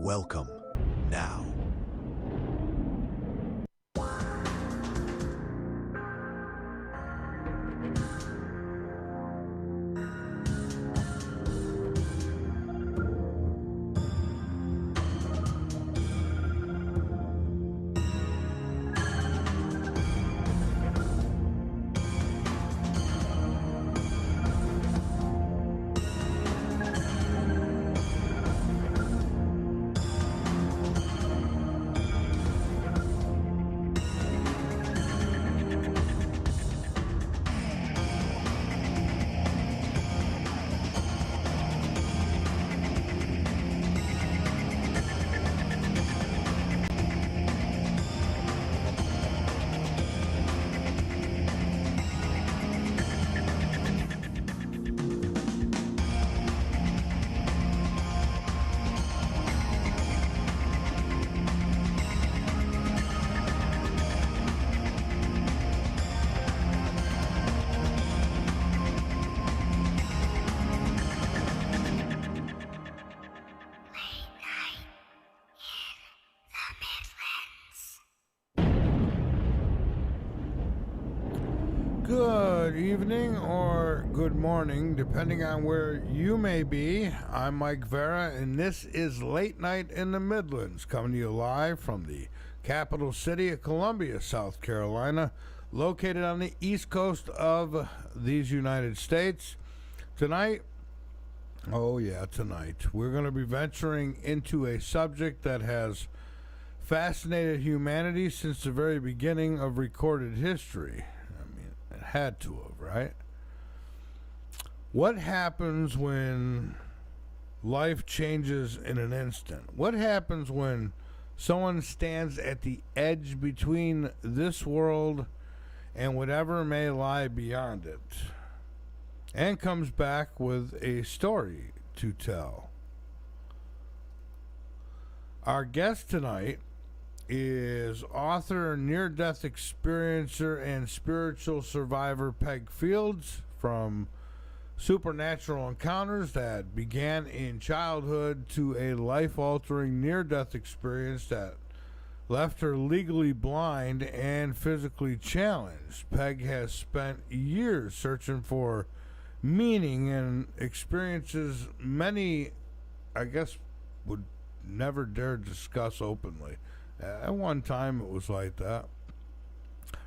Welcome now. Good evening or good morning, depending on where you may be. I'm Mike Vara, and this is Late Night in the Midlands, coming to you live from the capital city of Columbia, South Carolina, located on the east coast of these United States. Tonight, we're going to be venturing into a subject that has fascinated humanity since the very beginning of recorded history. It had to have, right? What happens when life changes in an instant? What happens when someone stands at the edge between this world and whatever may lie beyond it, and comes back with a story to tell? Our guest tonight is author, near-death experiencer, and spiritual survivor Peg Fields from supernatural encounters that began in childhood to a life-altering near-death experience that left her legally blind and physically challenged. Peg has spent years searching for meaning and experiences many, I guess, would never dare discuss openly. At one time, it was like that.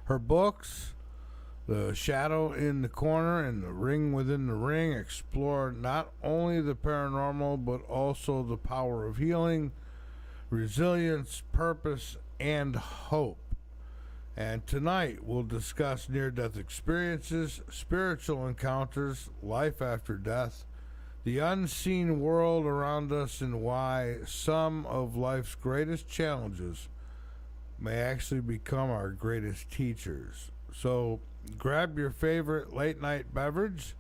Her books, The Shadow in the Corner and The Ring Within the Ring, explore not only the paranormal, but also the power of healing, resilience, purpose, and hope. And tonight, we'll discuss near-death experiences, spiritual encounters, life after death, the unseen world around us, and why some of life's greatest challenges may actually become our greatest teachers. So grab your favorite late night beverage,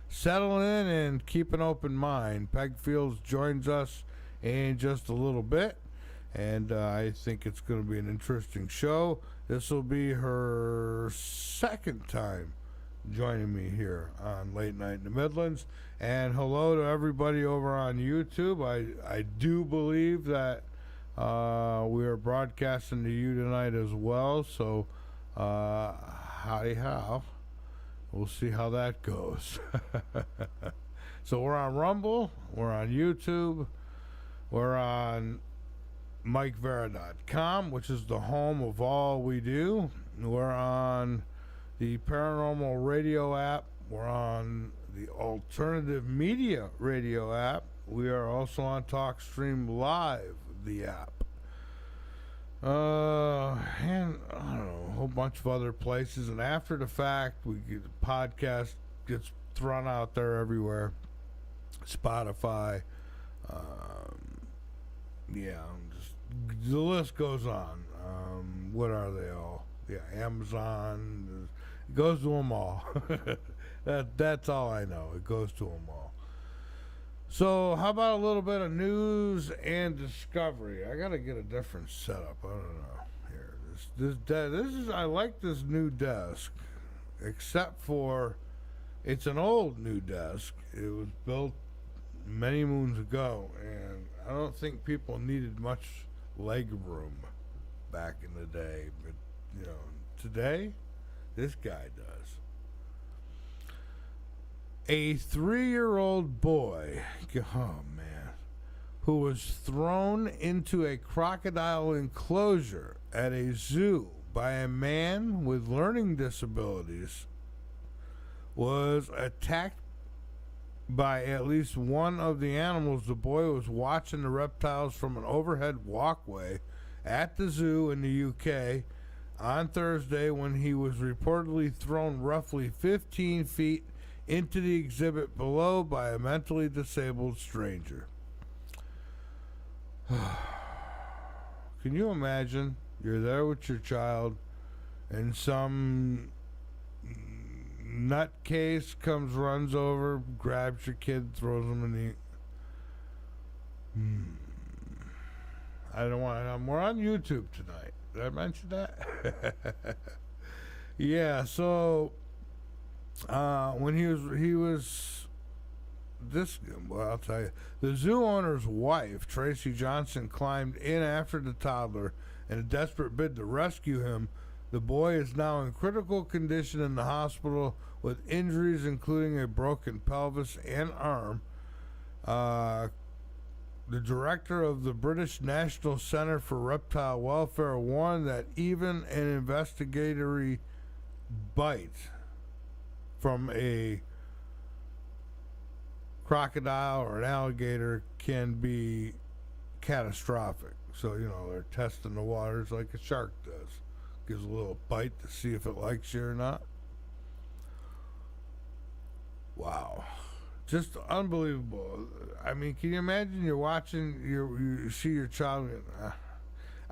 settle in, and keep an open mind. Peg Fields joins us in just a little bit, and I think it's going to be an interesting show. This will be her second time joining me here on Late Night in the Midlands. And hello to everybody over on YouTube. I do believe that we are broadcasting to you tonight as well. So howdy how. We'll see how that goes. So we're on Rumble, we're on YouTube, we're on MikeVara.com, which is the home of all we do. We're on the Paranormal Radio app. We're on the Alternative Media Radio app. We are also on TalkStream Live, the app. And I don't know, a whole bunch of other places. And after the fact, the podcast gets thrown out there everywhere. Spotify. The list goes on. What are they all? Yeah, Amazon. It goes to them all. That's all I know. It goes to them all. So how about a little bit of news and discovery? I gotta get a different setup. I don't know. Here, this is. I like this new desk, except for it's an old new desk. It was built many moons ago, and I don't think people needed much leg room back in the day, but today this guy does. A 3-year-old boy, oh man, who was thrown into a crocodile enclosure at a zoo by a man with learning disabilities was attacked by at least one of the animals. The boy was watching the reptiles from an overhead walkway at the zoo in the UK on Thursday when he was reportedly thrown roughly 15 feet into the exhibit below by a mentally disabled stranger. Can you imagine? You're there with your child and some nutcase runs over, grabs your kid, throws him in the... I don't want... We're on YouTube tonight. Did I mention that? Yeah, so... when he was this, well, I'll tell you, the zoo owner's wife, Tracy Johnson, climbed in after the toddler in a desperate bid to rescue him. The boy is now in critical condition in the hospital with injuries including a broken pelvis and arm. The director of the British National Centre for Reptile Welfare warned that even an investigatory bite from a crocodile or an alligator can be catastrophic. So, they're testing the waters like a shark does. Gives a little bite to see if it likes you or not. Wow. Just unbelievable. I mean, can you imagine you're watching, you see your child,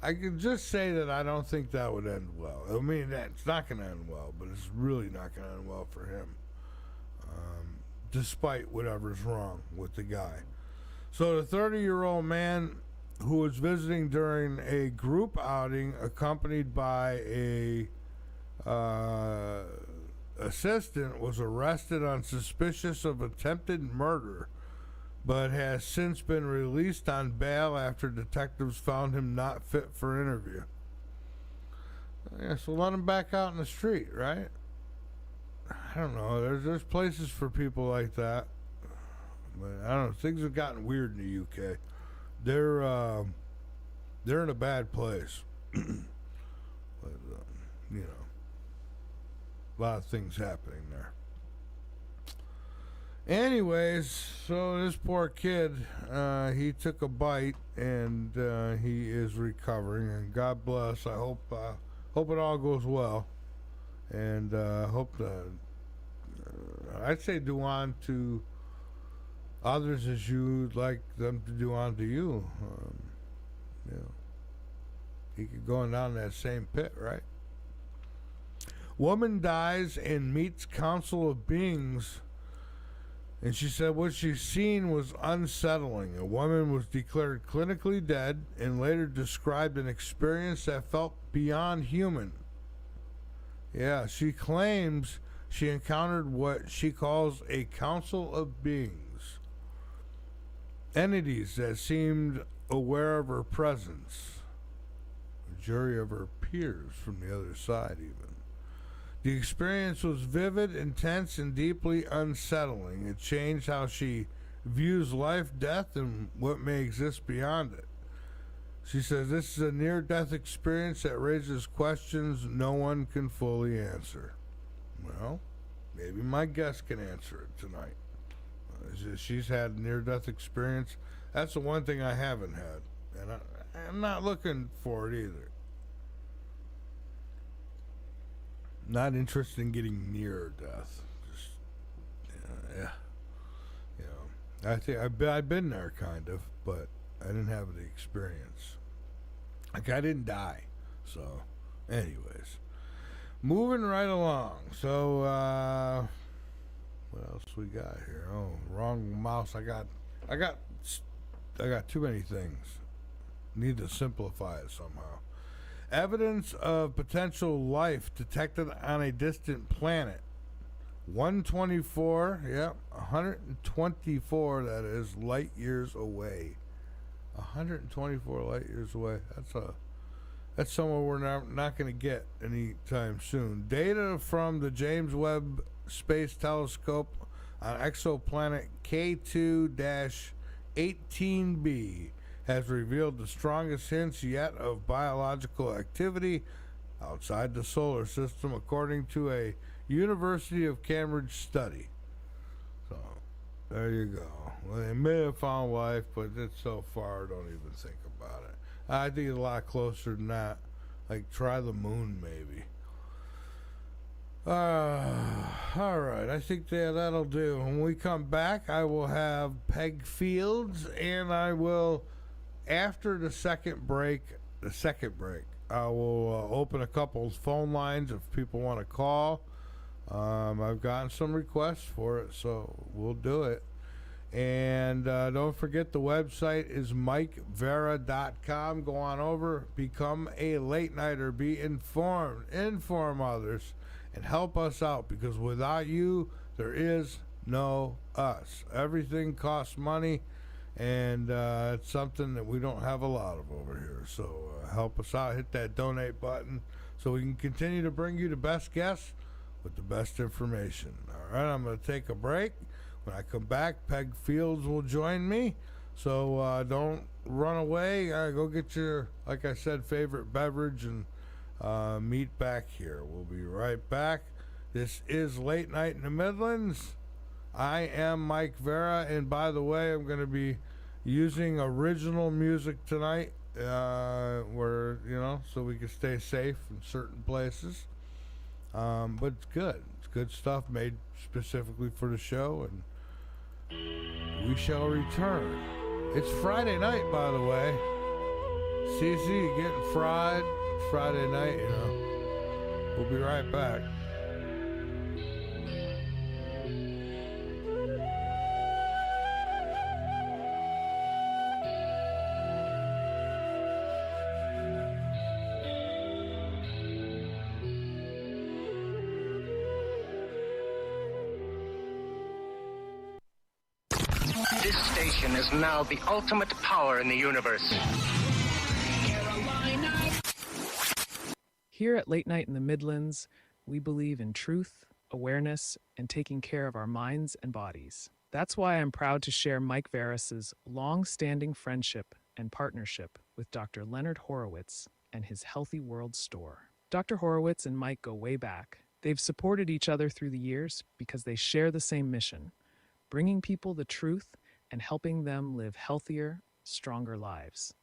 I can just say that I don't think that would end well. I mean, it's not going to end well, but it's really not going to end well for him, despite whatever's wrong with the guy. So the 30-year-old man who was visiting during a group outing accompanied by a assistant was arrested on suspicion of attempted murder, but has since been released on bail after detectives found him not fit for interview. Yeah, so let him back out in the street, right? I don't know. There's places for people like that, but I don't know. Things have gotten weird in the UK. They're in a bad place. But, a lot of things happening there. Anyways, so this poor kid, he took a bite and he is recovering. And God bless. I hope it all goes well, and hope that I'd say do on to others as you'd like them to do on to you. He could go down that same pit, right? Woman dies and meets council of beings. And she said what she's seen was unsettling. A woman was declared clinically dead and later described an experience that felt beyond human. Yeah, she claims she encountered what she calls a council of beings. Entities that seemed aware of her presence. A jury of her peers from the other side, even. The experience was vivid, intense, and deeply unsettling. It changed how she views life, death, and what may exist beyond it. She says this is a near-death experience that raises questions no one can fully answer. Well, maybe my guest can answer it tonight. She's had a near-death experience. That's the one thing I haven't had, and I'm not looking for it either. Not interested in getting near death. Just, I think I've been there kind of, but I didn't have the experience. Like I didn't die. So, anyways, moving right along. So, what else we got here? Oh, wrong mouse. I got too many things. Need to simplify it somehow. Evidence of potential life detected on a distant planet. 124, 124, that is, light years away. 124 light years away. That's somewhere we're not going to get anytime soon. Data from the James Webb Space Telescope on exoplanet K2-18b has revealed the strongest hints yet of biological activity outside the solar system, according to a University of Cambridge study. So, there you go. Well, they may have found life, but it's so far, don't even think about it. I think it's a lot closer than that. Like, try the moon, maybe. All right. I think that'll do. When we come back, I will have Peg Fields, and I will, after the second break, I will open a couple of phone lines if people want to call. I've gotten some requests for it, so we'll do it. And don't forget, the website is MikeVara.com. Go on over, become a late nighter, be informed, inform others, and help us out, because without you, there is no us. Everything costs money, and it's something that we don't have a lot of over here. So help us out, hit that donate button so we can continue to bring you the best guests with the best information. All right, I'm going to take a break. When I come back, Peg Fields will join me. So don't run away. Go get your, like I said, favorite beverage and meet back here. We'll be right back. This is Late Night in the Midlands. I am Mike Vara, and by the way, I'm going to be using original music tonight, where, so we can stay safe in certain places. But it's good. It's good stuff made specifically for the show, and we shall return. It's Friday night, by the way. CC, you getting fried? It's Friday night, We'll be right back. This station is now the ultimate power in the universe. Here at Late Night in the Midlands, we believe in truth, awareness, and taking care of our minds and bodies. That's why I'm proud to share Mike Vara's long-standing friendship and partnership with Dr. Leonard Horowitz and his Healthy World store. Dr. Horowitz and Mike go way back. They've supported each other through the years because they share the same mission: bringing people the truth and helping them live healthier, stronger lives.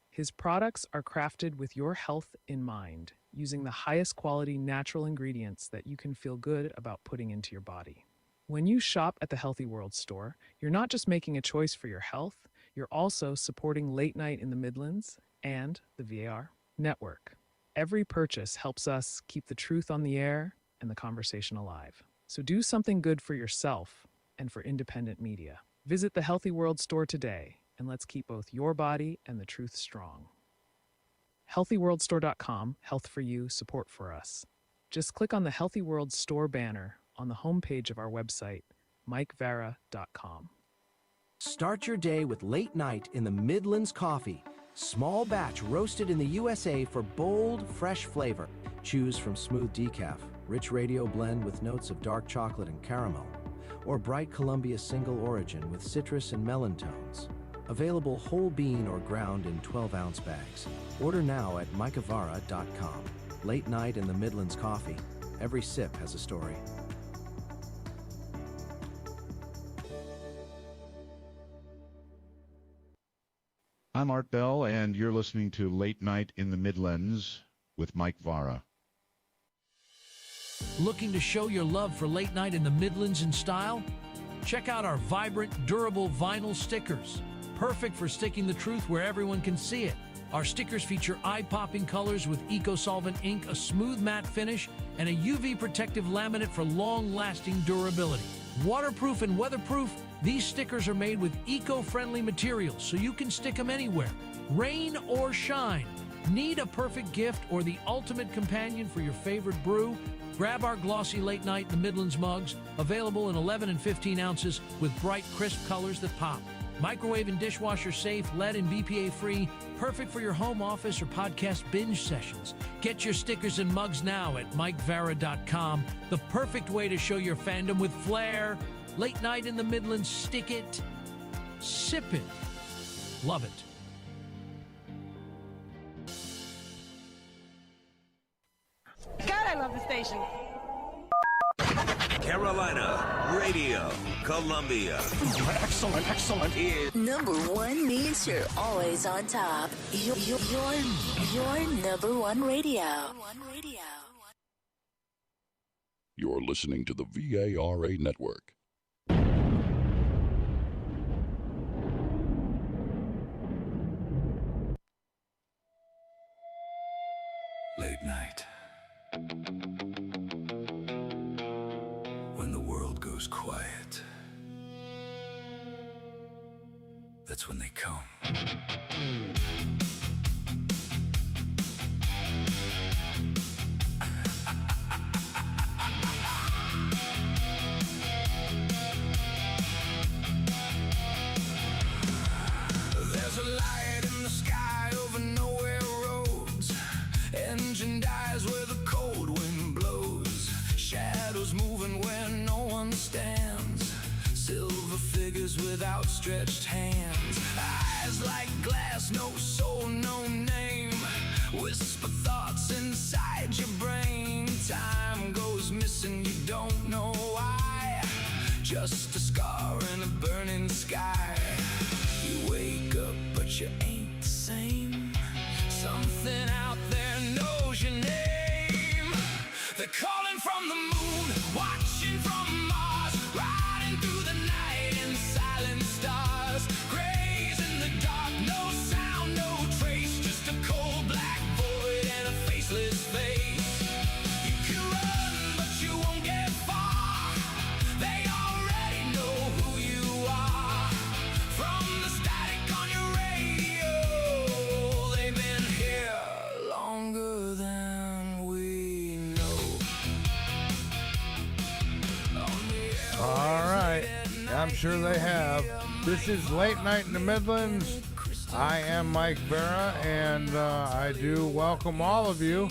His products are crafted with your health in mind, using the highest quality natural ingredients that you can feel good about putting into your body. When you shop at the Healthy World store, you're not just making a choice for your health, you're also supporting Late Night in the Midlands and the VAR network. Every purchase helps us keep the truth on the air and the conversation alive. So do something good for yourself and for independent media. Visit the Healthy World store today, and let's keep both your body and the truth strong. HealthyWorldStore.com, health for you, support for us. Just click on the Healthy World store banner on the homepage of our website, MikeVara.com. Start your day with Late Night in the Midlands coffee. Small batch roasted in the USA for bold, fresh flavor. Choose from smooth decaf, rich radio blend with notes of dark chocolate and caramel, or bright Columbia single origin with citrus and melon tones. Available whole bean or ground in 12-ounce bags. Order now at MikeVara.com. Late Night in the Midlands coffee. Every sip has a story. I'm Art Bell, and you're listening to Late Night in the Midlands with Mike Vara. Looking to show your love for Late Night in the Midlands in style? Check out our vibrant, durable vinyl stickers. Perfect for sticking the truth where everyone can see it. Our stickers feature eye-popping colors with eco-solvent ink, a smooth matte finish, and a UV protective laminate for long-lasting durability. Waterproof and weatherproof, these stickers are made with eco-friendly materials so you can stick them anywhere, rain or shine. Need a perfect gift or the ultimate companion for your favorite brew? Grab our glossy Late Night in the Midlands mugs, available in 11 and 15 ounces with bright, crisp colors that pop. Microwave and dishwasher safe, lead and BPA free, perfect for your home office or podcast binge sessions. Get your stickers and mugs now at MikeVara.com. The perfect way to show your fandom with flair. Late night in the Midlands, stick it, sip it, love it. God, I love the station. Carolina Radio, Columbia. Excellent, excellent. Number one means you're always on top. Your number one radio. You're listening to the VARA Network. Late night. When the world goes quiet. That's when they come. There's a light in the sky over nowhere roads. Engine dies where the cold wind blows. Shadows moving where no one stands. Silver figures with outstretched hands. Eyes like glass, no soul, no name. Whisper thoughts inside your brain. Time goes missing, you don't know why. Just a scar in a burning sky. You wake up, but you ain't the same. Something out there knows your name. They're calling from the moon, watching from Mars, riding through the night in silent stars. Grays in the dark, no sound, no trace, just a cold black void and a faceless face. You can run, but you won't get far. They already know who you are. From the static on your radio, they've been here longer than we know. All right. I'm sure they have. This is Late Night in the Midlands. I am Mike Vara, and I do welcome all of you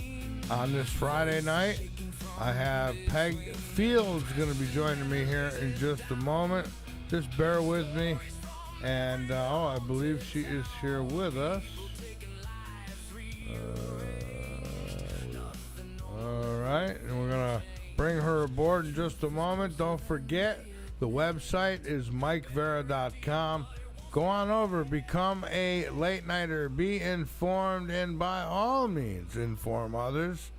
on this Friday night. I have Peg Fields going to be joining me here in just a moment. Just bear with me. And, I believe she is here with us. All right, and we're going to bring her aboard in just a moment. Don't forget, the website is MikeVara.com. Go on over, become a late nighter, be informed, and by all means, inform others.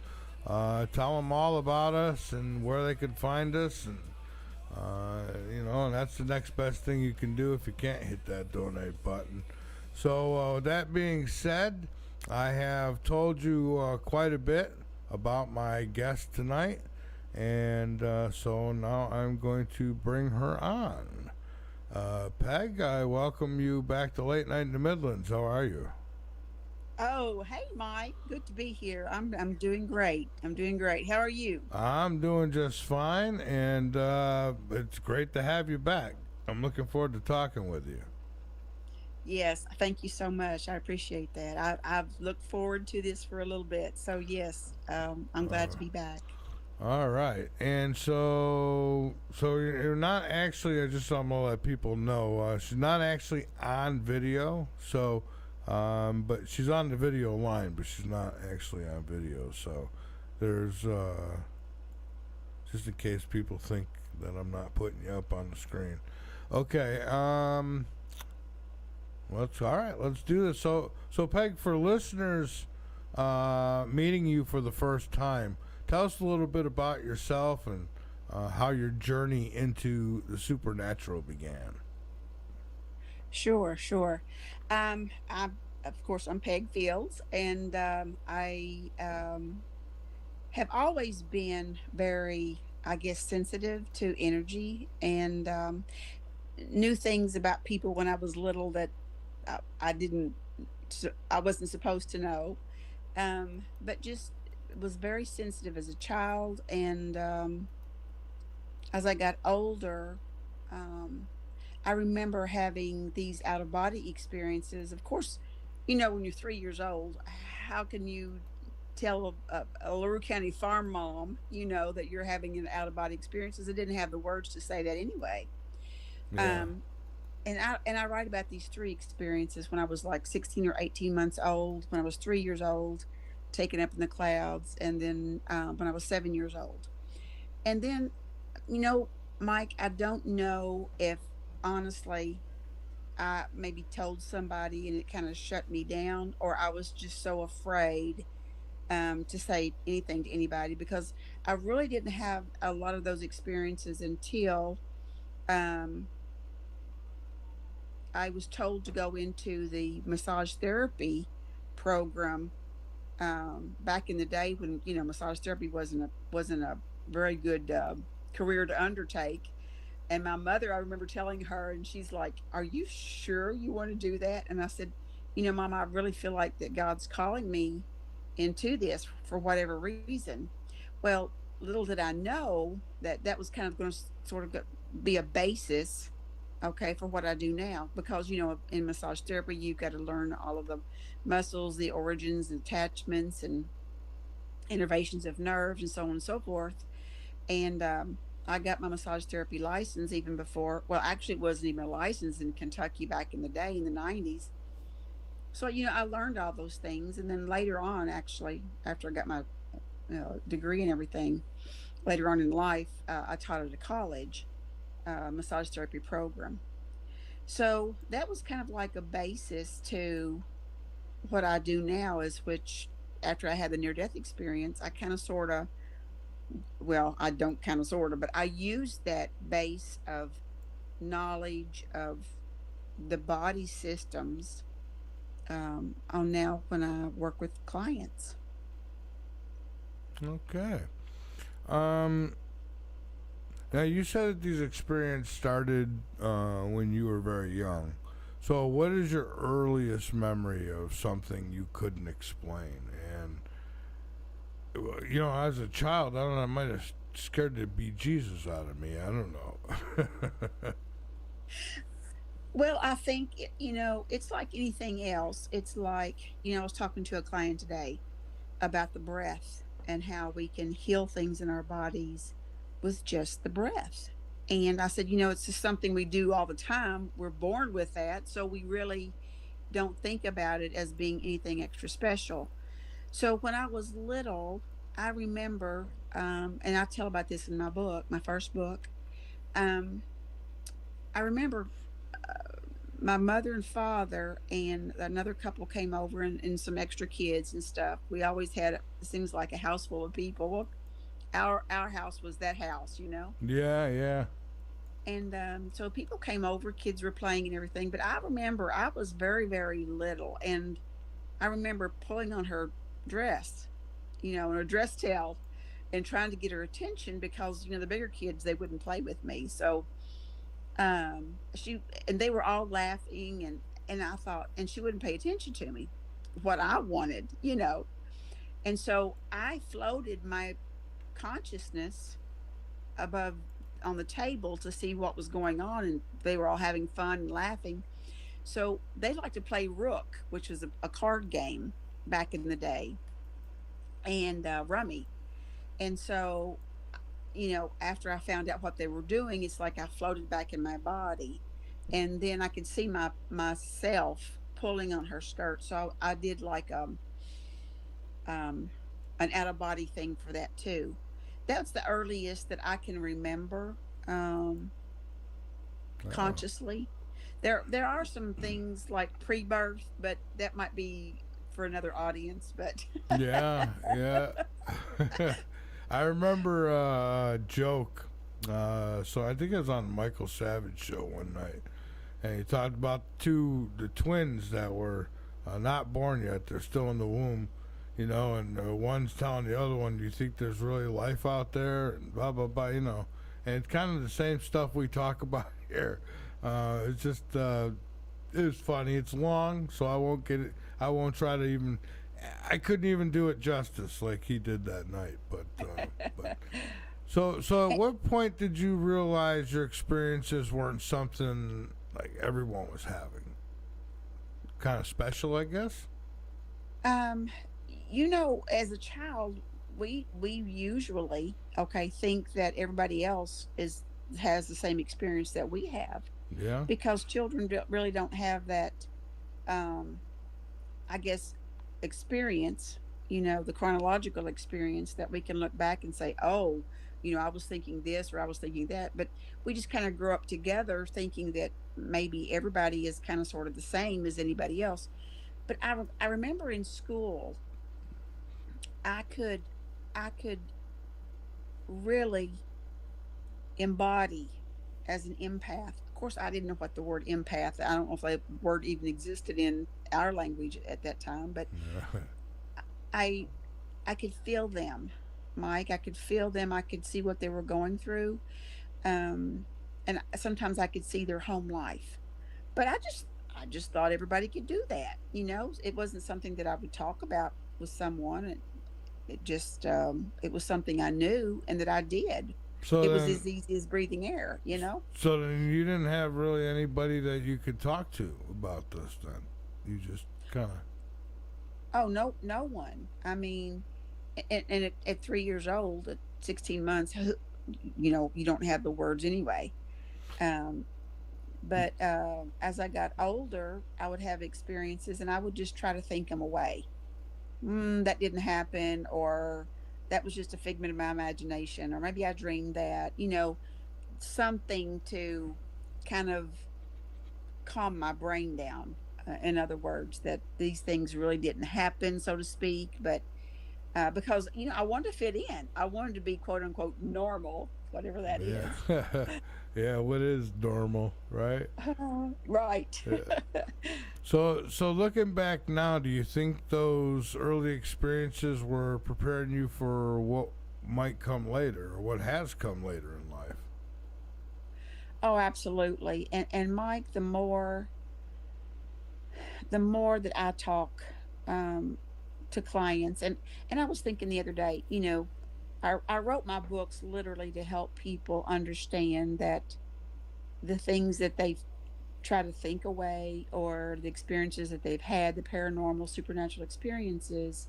Tell them all about us and where they can find us, and and that's the next best thing you can do if you can't hit that donate button. So that being said, I have told you quite a bit about my guest tonight, and so now I'm going to bring her on. Peg, I welcome you back to Late Night in the Midlands. How are you? Oh, hey, Mike. Good to be here. I'm doing great. How are you? I'm doing just fine, and it's great to have you back. I'm looking forward to talking with you. Yes, thank you so much. I appreciate that. I've looked forward to this for a little bit. So, yes, I'm glad to be back. All right. And so you're not actually, I'm going to let people know, she's not actually on video. So, but she's on the video line, but she's not actually on video. So there's, just in case people think that I'm not putting you up on the screen. Okay. Let's do this. So Peg, for listeners, meeting you for the first time, tell us a little bit about yourself and how your journey into the supernatural began. Sure. I'm Peg Fields, and I have always been very, sensitive to energy, and knew things about people when I was little that I wasn't supposed to know, but just was very sensitive as a child, and as I got older, I remember having these out of body experiences. Of course, when you're 3 years old, how can you tell a LaRue County farm mom, that you're having an out of body experiences? I didn't have the words to say that anyway. Yeah. Um, and I write about these three experiences when I was like 16 or 18 months old, when I was 3 years old, taken up in the clouds, and then when I was 7 years old. And then, you know, Mike, I don't know if honestly I maybe told somebody and it kind of shut me down, or I was just so afraid to say anything to anybody, because I really didn't have a lot of those experiences until um, I was told to go into the massage therapy program back in the day when massage therapy wasn't a very good career to undertake. And my mother, I remember telling her, and she's like, "Are you sure you want to do that?" And I said, Mom, I really feel like that God's calling me into this for whatever reason. Well, little did I know that that was kind of going to sort of be a basis, okay, for what I do now. Because, in massage therapy, you've got to learn all of the muscles, the origins, attachments, and innervations of nerves, and so on and so forth. And I got my massage therapy license even before, well, actually, it wasn't even a license in Kentucky back in the day in the 90s. So, I learned all those things. And then later on, actually, after I got my degree and everything, later on in life, I taught at a college massage therapy program. So that was kind of like a basis to what I do now, is which after I had the near death experience, I kind of sort of, well, I don't kind of sort of, but I use that base of knowledge of the body systems on now when I work with clients. Okay. Now you said that these experiences started when you were very young. So what is your earliest memory of something you couldn't explain? And as a child, I don't know, I might have scared the bejesus out of me. I don't know. Well, I think, it's like anything else. It's like, I was talking to a client today about the breath and how we can heal things in our bodies with just the breath. And I said, it's just something we do all the time. We're born with that. So we really don't think about it as being anything extra special. So when I was little, I remember, and I tell about this in my book, my first book. I remember my mother and father and another couple came over, and some extra kids and stuff. We always had, it seems like, a house full of people. Well, our house was that house. Yeah, yeah. And so people came over, kids were playing and everything. But I remember I was very, very little, and I remember pulling on her dress, and her dress tail, and trying to get her attention because the bigger kids, they wouldn't play with me. So she and they were all laughing, and I thought, and she wouldn't pay attention to me, what I wanted. And so I floated my consciousness above on the table to see what was going on, and they were all having fun and laughing. So they like to play rook, which was a card game back in the day, and rummy. And so after I found out what they were doing, it's like I floated back in my body, and then I could see myself pulling on her skirt. So I did like an out of body thing for that too. That's the earliest that I can remember consciously. There are some things like pre-birth, but that might be for another audience. But Yeah, yeah. I remember a joke. So I think it was on Michael Savage show one night, and he talked about the twins that were not born yet. They're still in the womb, and one's telling the other one, "Do you think there's really life out there?" And blah blah blah, And it's kind of the same stuff we talk about here. It's just it's funny. It's long, so I won't get it. I won't try to even. I couldn't even do it justice like he did that night. But so at what point did you realize your experiences weren't something like everyone was having. Kind of special, I guess. Um, as a child, we usually think that everybody else is has the same experience that we have, Yeah. because children really don't have that, um, I guess, experience. The chronological experience that we can look back and say, oh, I was thinking this or I was thinking that, but we just kind of grew up together thinking that maybe everybody is kind of sort of the same as anybody else. But I remember in school, I could I could really embody as an empath. Of course, I didn't know what the word empath. I don't know if that word even existed in our language at that time, but I I could feel them, Mike. I could feel them. I could see what they were going through, um, and sometimes I could see their home life. But I just thought everybody could do that. It wasn't something that I would talk about with someone. It was something I knew and that I did. So It was then, as easy as breathing air. so then you didn't have really anybody that you could talk to about this. Then you just kind of. Oh, no, no one. I mean, and at 3 years old, at 16 months, you don't have the words anyway. Um, but as I got older, I would have experiences, and I would just try to think them away. That didn't happen, or that was just a figment of my imagination, or maybe I dreamed that. Something to kind of calm my brain down. In other words, that these things really didn't happen, so to speak, but because I wanted to fit in. I wanted to be quote unquote normal, whatever that is. Yeah. Yeah, what is normal, right? Right. Yeah. So looking back now, do you think those early experiences were preparing you for what might come later, or what has come later in life? Oh, absolutely. And Mike, the more that I talk, um, to clients, and I was thinking the other day, I wrote my books literally to help people understand that the things that they've tried to think away, or the experiences that they've had, the paranormal, supernatural experiences,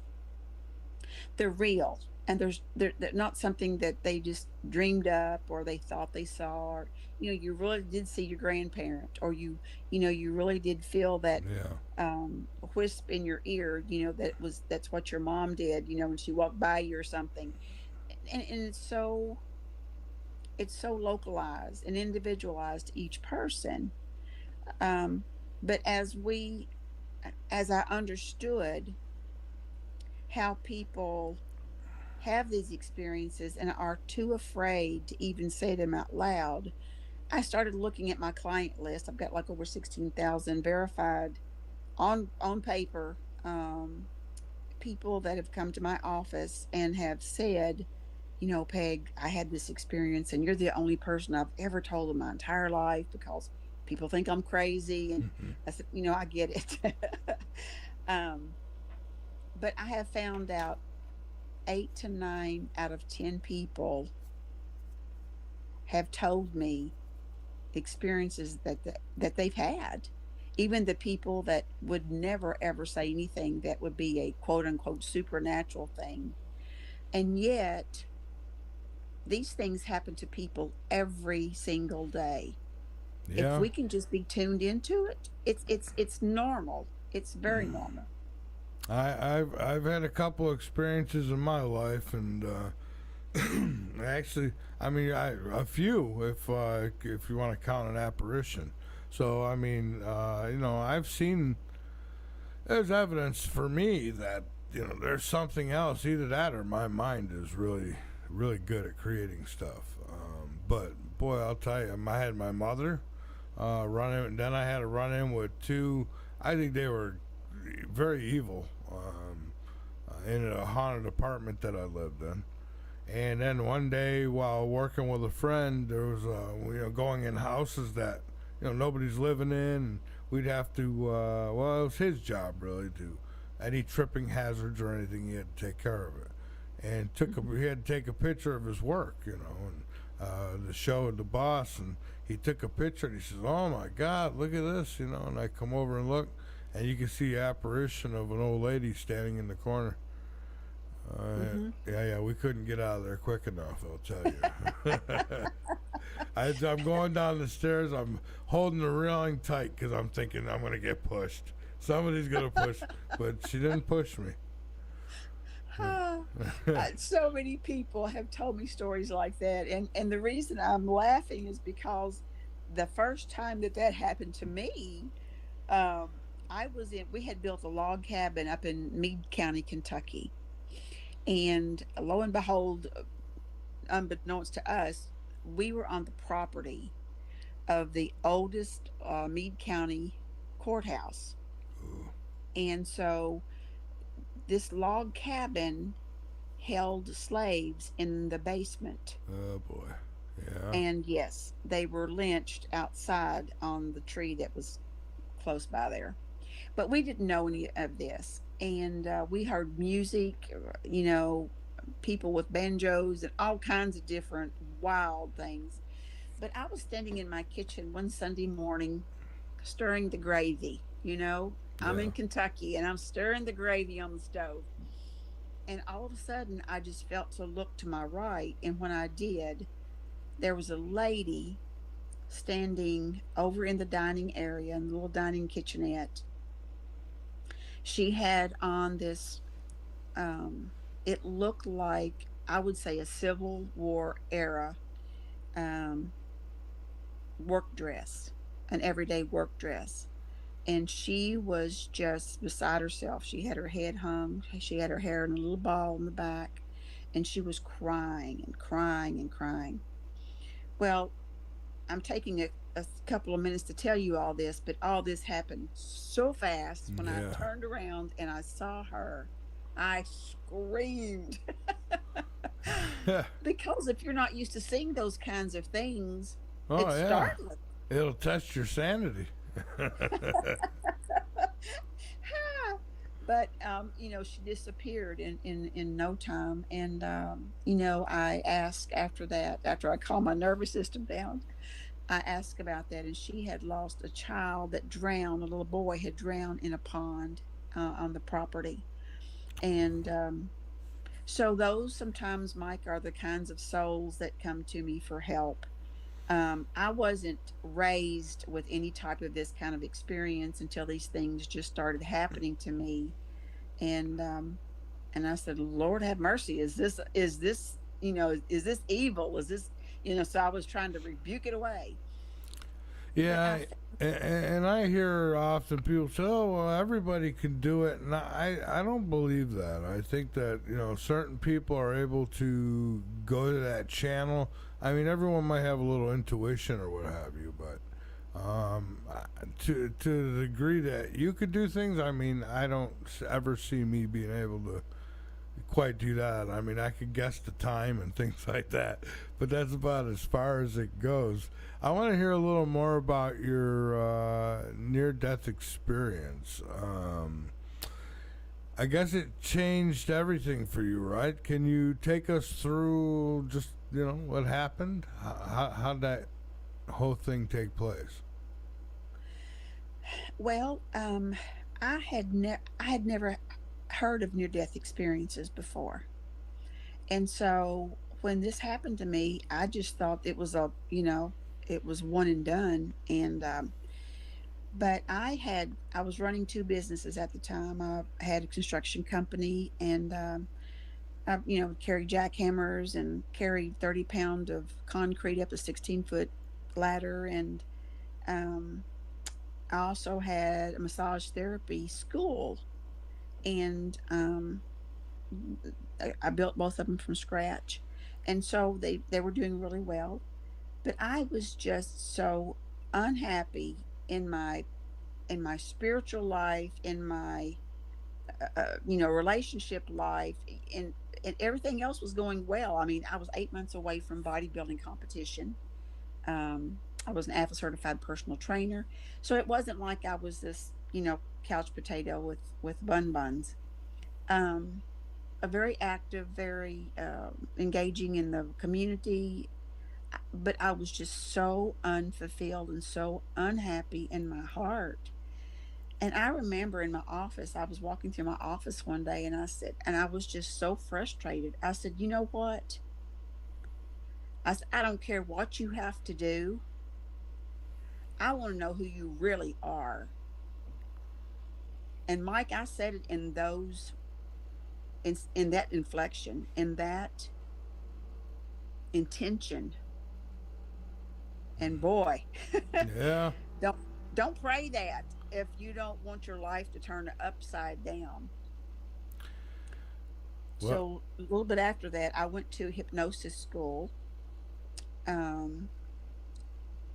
they're real, and they're not something that they just dreamed up or they thought they saw, or you really did see your grandparent, or you really did feel that, Yeah. whisp in your ear, that's what your mom did, when she walked by you or something. And it's so localized and individualized to each person. um but as I understood how people have these experiences and are too afraid to even say them out loud, I started looking at my client list. I've got like over 16,000 verified on paper, people that have come to my office and have said, Peg, I had this experience, and you're the only person I've ever told in my entire life, because people think I'm crazy. And Hmm. I said, I get it. um, but I have found out 8 to 9 out of 10 people have told me experiences that they've had. Even the people that would never ever say anything that would be a quote unquote supernatural thing. And yet, these things happen to people every single day. If Yeah. we can just be tuned into it, it's normal. It's very normal. I've had a couple experiences in my life, and actually, I mean, a few, if you want to count an apparition. So I mean, I've seen. There's evidence for me that there's something else. Either that, or my mind is really, really good at creating stuff. But boy, I'll tell you, I had my mother run in, and then I had to run in with two. I think they were very evil, in a haunted apartment that I lived in. And then one day, while working with a friend, there was going in houses that nobody's living in, and we'd have to. Well, it was his job really to any tripping hazards or anything. He had to take care of it, and he had to take a picture of his work, and the show with the boss, and he took a picture and he says, "Oh my God, look at this," you know. And I come over and look, and you can see the apparition of an old lady standing in the corner. Yeah, we couldn't get out of there quick enough, I'll tell you. I'm going down the stairs. I'm holding the railing tight because I'm thinking I'm going to get pushed. Somebody's going to push, but she didn't push me. So many people have told me stories like that, and the reason I'm laughing is because the first time that happened to me, we had built a log cabin up in Meade County, Kentucky, and lo and behold, unbeknownst to us, we were on the property of the oldest Meade County courthouse. Ooh. And so this log cabin held slaves in the basement. Oh boy. Yeah. And yes, they were lynched outside on the tree that was close by there. But we didn't know any of this. And we heard music, people with banjos and all kinds of different wild things. But I was standing in my kitchen one Sunday morning stirring the gravy. I'm in Kentucky and I'm stirring the gravy on the stove. And all of a sudden, I just felt to look to my right. And when I did, there was a lady standing over in the dining area, in the little dining kitchenette. She had on this, it looked like, I would say, a Civil War era work dress, an everyday work dress. And she was just beside herself. She had her head hung. She had her hair in a little ball in the back. And she was crying and crying and crying. Well, I'm taking a couple of minutes to tell you all this, but all this happened so fast. When I turned around and I saw her, I screamed. Because if you're not used to seeing those kinds of things, it's startling. It'll test your sanity. But she disappeared in no time. And I asked after I calmed my nervous system down, I asked about that, and she had lost a child that drowned. A little boy had drowned in a pond on the property. And so those sometimes, Mike, are the kinds of souls that come to me for help. I wasn't raised with any type of this kind of experience until these things just started happening to me. And I said, Lord have mercy. Is this is this evil? Is this, so I was trying to rebuke it away. Yeah. And I hear often people say, "Oh, well, everybody can do it," and I don't believe that. I think that certain people are able to go to that channel. I mean, everyone might have a little intuition or what have you, but to the degree that you could do things, I mean, I don't ever see me being able to quite do that. I mean, I could guess the time and things like that, but that's about as far as it goes. I want to hear a little more about your near-death experience. I guess it changed everything for you, right? Can you take us through just what happened? How'd that whole thing take place? Well, I had never heard of near-death experiences before, and so when this happened to me, I just thought it was it was one and done. And but I was running two businesses at the time. I had a construction company, and I carried jackhammers and carried 30 pound of concrete up a 16-foot ladder. And I also had a massage therapy school, and I built both of them from scratch. And so they were doing really well. But I was just so unhappy in my spiritual life, in my relationship life, and everything else was going well. I mean, I was 8 months away from bodybuilding competition. I was an AFA certified personal trainer, so it wasn't like I was this couch potato with buns. A very active, very engaging in the community. but I was just so unfulfilled and so unhappy in my heart. And I remember in my office, I was walking through my office one day and I said, and I was just so frustrated. I said, you know what? I said, I don't care what you have to do. I want to know who you really are. And Mike, I said it in those, in that inflection, in that intention. And boy, Yeah. don't don't pray that if you don't want your life to turn upside down. Well, So a little bit after that, I went to hypnosis school. Um,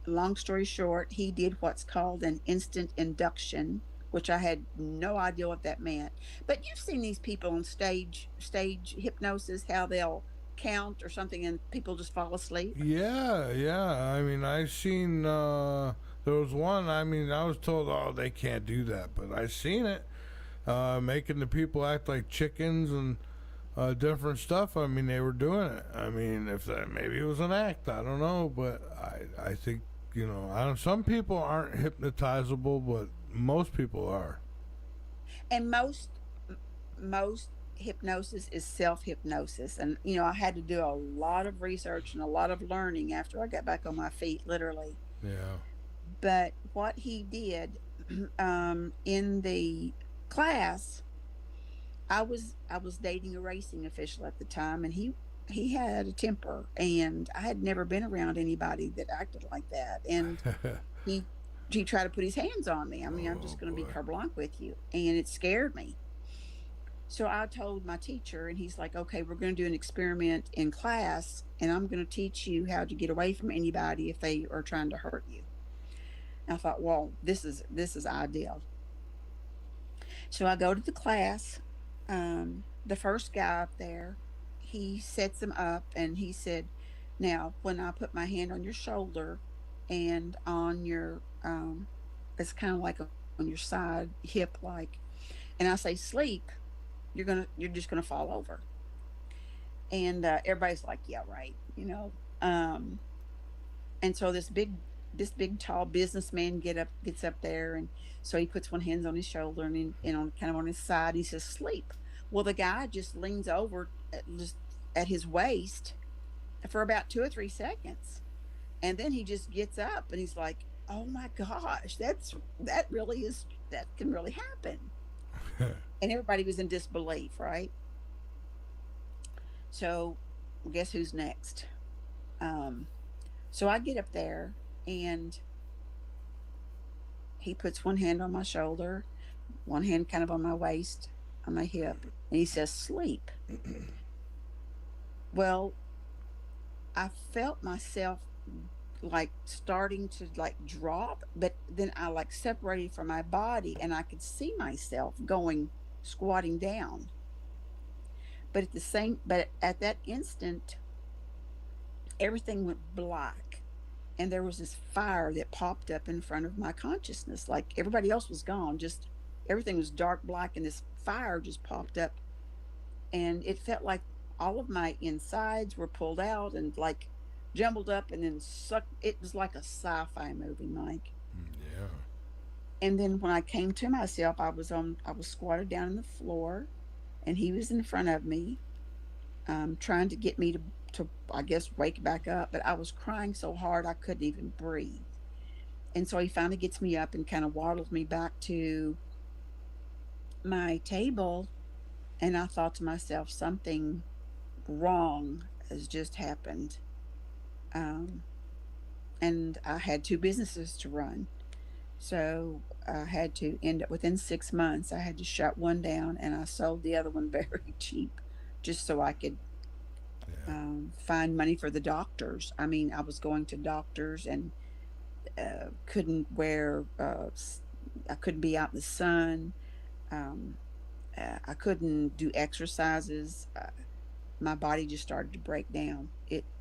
Long story short, he did what's called an instant induction, which I had no idea what that meant. But you've seen these people on stage hypnosis, how they'll count or something and people just fall asleep. yeah, yeah. I mean, I seen there was one. I mean, I was told, oh, they can't do that, but I seen it making the people act like chickens and different stuff. I mean, they were doing it. I mean, if that maybe it was an act, I don't know, but I think I don't. Some people aren't hypnotizable, but most people are. And most hypnosis is self hypnosis, and I had to do a lot of research and a lot of learning after I got back on my feet, literally. Yeah. But what he did in the class, I was dating a racing official at the time, and he had a temper, and I had never been around anybody that acted like that. And he he tried to put his hands on me. I mean, I'm Oh just going to be boy. carte blanche with you, and it scared me. So I told my teacher, and he's like, "Okay, we're going to do an experiment in class, and I'm going to teach you how to get away from anybody if they are trying to hurt you." And I thought, well, this is ideal. So I go to the class. The first guy up there, he sets him up and he said, now, when I put my hand on your shoulder and on your, it's kind of like on your side, hip like, and I say sleep, you're just gonna fall over. And everybody's like, yeah, right. And so this big tall businessman gets up there, and so he puts one hand on his shoulder and on kind of on his side he says sleep. Well, the guy just leans over just at his waist for about 2 or 3 seconds, and then he just gets up and he's like, oh my gosh, that can really happen. And everybody was in disbelief, right? So guess who's next? um so I get up there, and he puts one hand on my shoulder, one hand kind of on my waist, on my hip, and he says, sleep. Well, I felt myself like starting to like drop, but then I like separated from my body and I could see myself going squatting down. But at that instant, everything went black, and there was this fire that popped up in front of my consciousness. Like everybody else was gone, just everything was dark black, and this fire just popped up, and it felt like all of my insides were pulled out and like jumbled up and then sucked. It was like a sci-fi movie, Mike. Yeah. And then when I came to myself, I was squatted down on the floor, and he was in front of me, trying to get me to I guess wake back up, but I was crying so hard I couldn't even breathe. And so he finally gets me up and kind of waddles me back to my table, and I thought to myself, something wrong has just happened. Um, and I had two businesses to run. So I had to end up within 6 months. I had to shut one down, and I sold the other one very cheap, just so I could Yeah. find money for the doctors. I mean, I was going to doctors and couldn't wear. I couldn't be out in the sun. Um, I couldn't do exercises. My body just started to break down.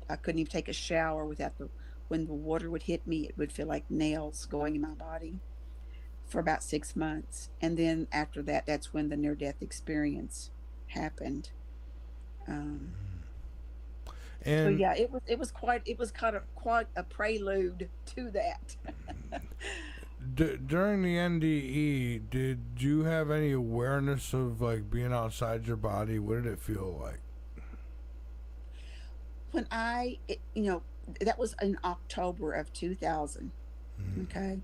I couldn't even take a shower without the when the water would hit me, it would feel like nails going in my body for about 6 months. And then after that, that's when the near death experience happened. Um, So And yeah, it was quite a prelude to that. during the NDE, did you have any awareness of like being outside your body? What did it feel like? When that was in October of 2000. Okay.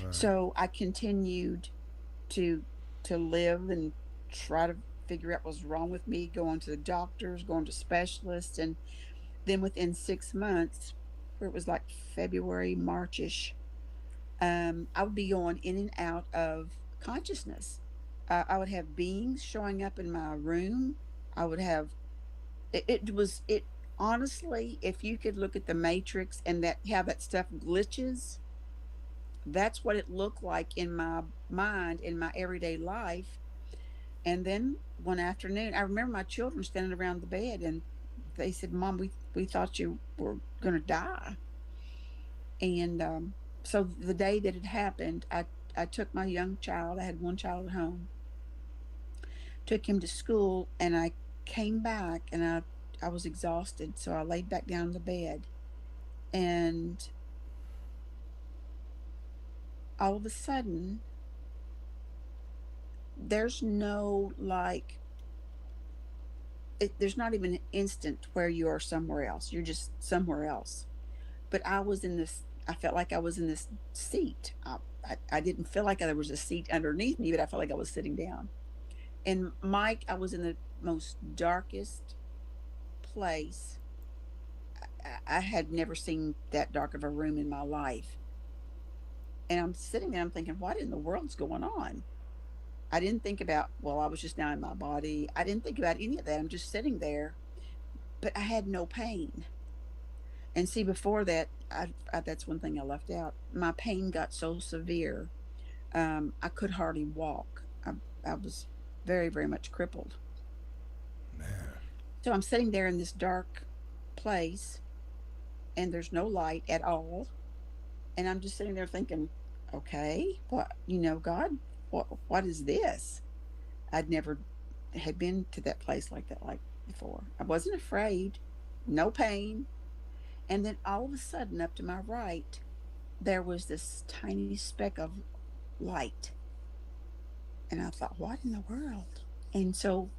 Right. So I continued to live and try to figure out what's wrong with me, going to the doctors, going to specialists, and then within 6 months, where it was like February, Marchish, I would be going in and out of consciousness. I would have beings showing up in my room. I would have it honestly, if you could look at the matrix and that how that stuff glitches, that's what it looked like in my mind in my everyday life. And then one afternoon, I remember my children standing around the bed, and they said, "Mom, we thought you were going to die." And so the day that it happened, I took my young child. I had one child at home. Took him to school, and I came back, and I was exhausted, so I laid back down in the bed, and all of a sudden, there's no like there's not even an instant where you are somewhere else. You're just somewhere else. But I felt like I was in this seat. I didn't feel like there was a seat underneath me, but I felt like I was sitting down. And Mike, I was in the most darkest place. I had never seen that dark of a room in my life. And I'm sitting there, I'm thinking, what in the world's going on? I didn't think about, well, I was just now in my body. I didn't think about any of that. I'm just sitting there, but I had no pain. And see, before that, that's one thing I left out. My pain got so severe, I could hardly walk. I was very, very much crippled. Man. So I'm sitting there in this dark place, and there's no light at all. And I'm just sitting there thinking, okay, God, what is this? I'd never had been to that place like that like before. I wasn't afraid, no pain. And then all of a sudden, up to my right, there was this tiny speck of light. And I thought, what in the world? And so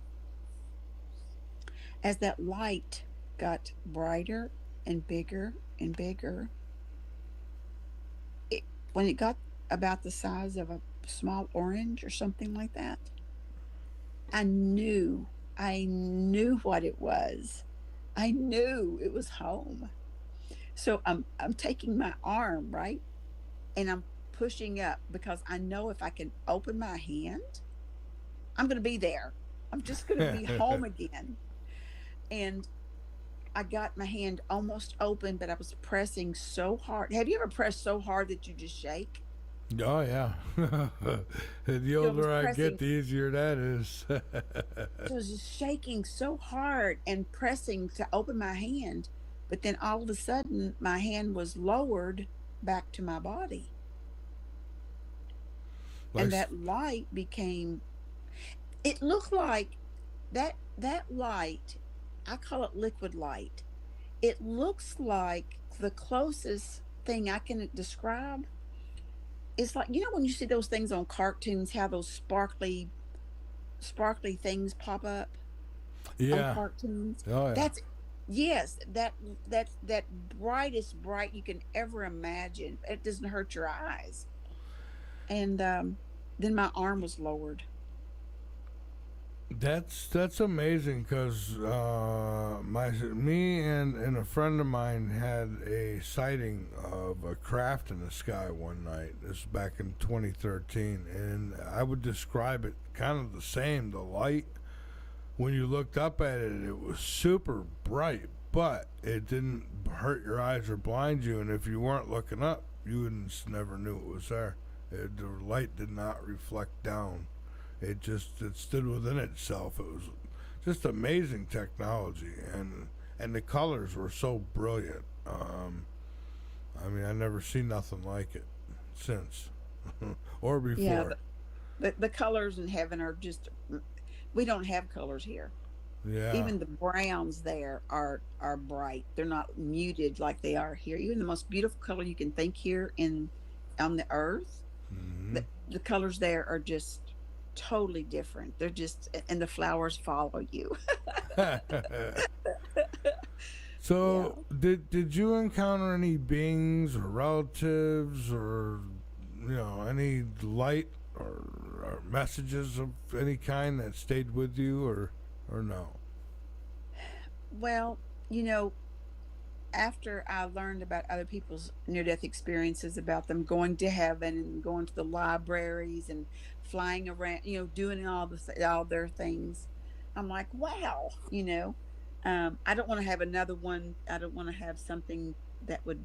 as that light got brighter and bigger and bigger, when it got about the size of a small orange or something like that, I knew what it was. I knew it was home. So I'm taking my arm, right? And I'm pushing up because I know if I can open my hand, I'm going to be there. I'm just going to be home again. And I got my hand almost open, but I was pressing so hard. Have you ever pressed so hard that you just shake? Oh yeah. The older I get, the easier that is. So I was just shaking so hard and pressing to open my hand, but then all of a sudden my hand was lowered back to my body. And that light became, it looked like that light, I call it liquid light. It looks like the closest thing I can describe. It's like, when you see those things on cartoons, how those sparkly things pop up on cartoons. Oh yeah. Yes, that's that brightest bright you can ever imagine. It doesn't hurt your eyes. And then my arm was lowered. That's amazing because me and a friend of mine had a sighting of a craft in the sky one night. This was back in 2013, and I would describe it kind of the same. The light, when you looked up at it, it was super bright, but it didn't hurt your eyes or blind you. And if you weren't looking up, you wouldn't never knew it was there. The light did not reflect down. It stood within itself. It was just amazing technology, and the colors were so brilliant. I mean, I never seen nothing like it since or before. Yeah, the colors in heaven are just, we don't have colors here. Yeah. Even the browns there are bright. They're not muted like they are here. Even the most beautiful color you can think here in on the earth, Hmm. the colors there are just totally different. They're just, and the flowers follow you. Yeah. So, did you encounter any beings or relatives or any light or messages of any kind that stayed with you or no? Well, you know, after I learned about other people's near death experiences, about them going to heaven and going to the libraries and flying around, doing all their things, I'm like, wow, I don't want to have another one. I don't want to have something that would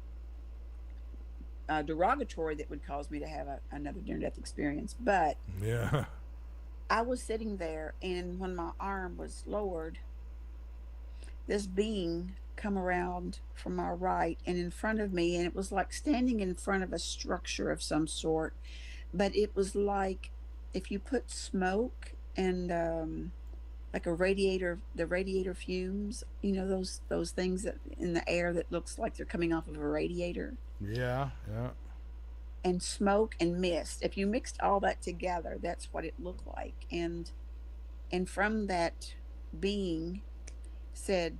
derogatory that would cause me to have another near death experience. But Yeah. I was sitting there, and when my arm was lowered, this being come around from my right and in front of me, and it was like standing in front of a structure of some sort, but it was like if you put smoke and like a radiator, the radiator fumes, those things that in the air that looks like they're coming off of a radiator, Yeah. Yeah. and smoke and mist. If you mixed all that together, that's what it looked like. And from that being said,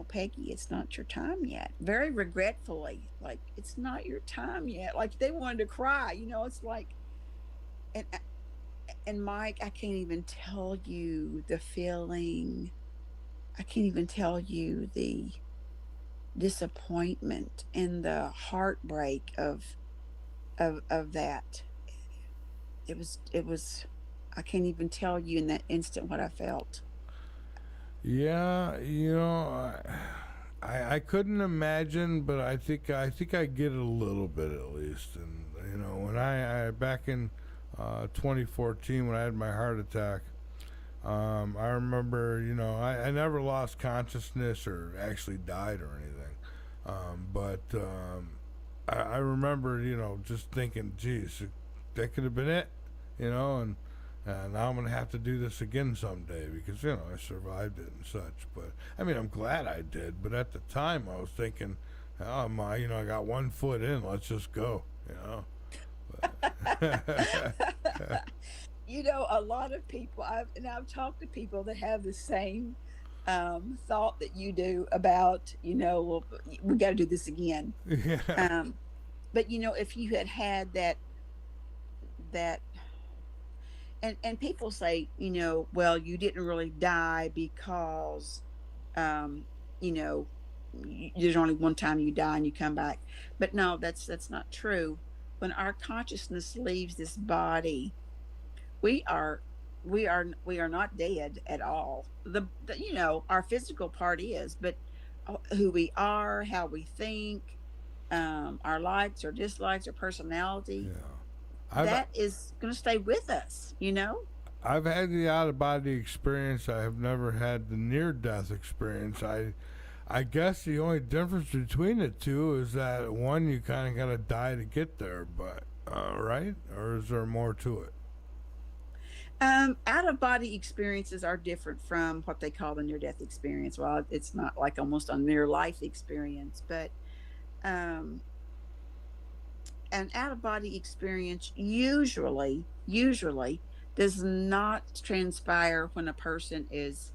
Peggy, it's not your time yet. Very regretfully, like, it's not your time yet. Like they wanted to cry, it's like, and Mike, I can't even tell you the feeling. I can't even tell you the disappointment and the heartbreak of that. It was I can't even tell you in that instant what I felt. Yeah, I couldn't imagine, but I think I get it a little bit at least. And when I back in 2014 when I had my heart attack, I remember I never lost consciousness or actually died or anything, but I remember just thinking, geez, that could have been it, and now I'm gonna have to do this again someday because I survived it and such. But I mean, I'm glad I did. But at the time, I was thinking, oh my, I got 1 foot in. Let's just go. A lot of people, I've talked to people that have the same thought that you do about, well, we got to do this again. Yeah. But if you had that, and people say, well, you didn't really die because, you know, there's only one time you die and you come back. But no, that's not true. When our consciousness leaves this body, we are we are not dead at all. Our physical part is, but who we are, how we think, our likes or dislikes, our personality, Yeah. I've that is going to stay with us. I've had the out of body experience. I have never had the near death experience. I guess the only difference between the two is that one you kind of got to die to get there, but right? Or is there more to it? Out of body experiences are different from what they call the near death experience. Well, it's not like almost a near life experience, but um, an out of body experience usually does not transpire when a person is,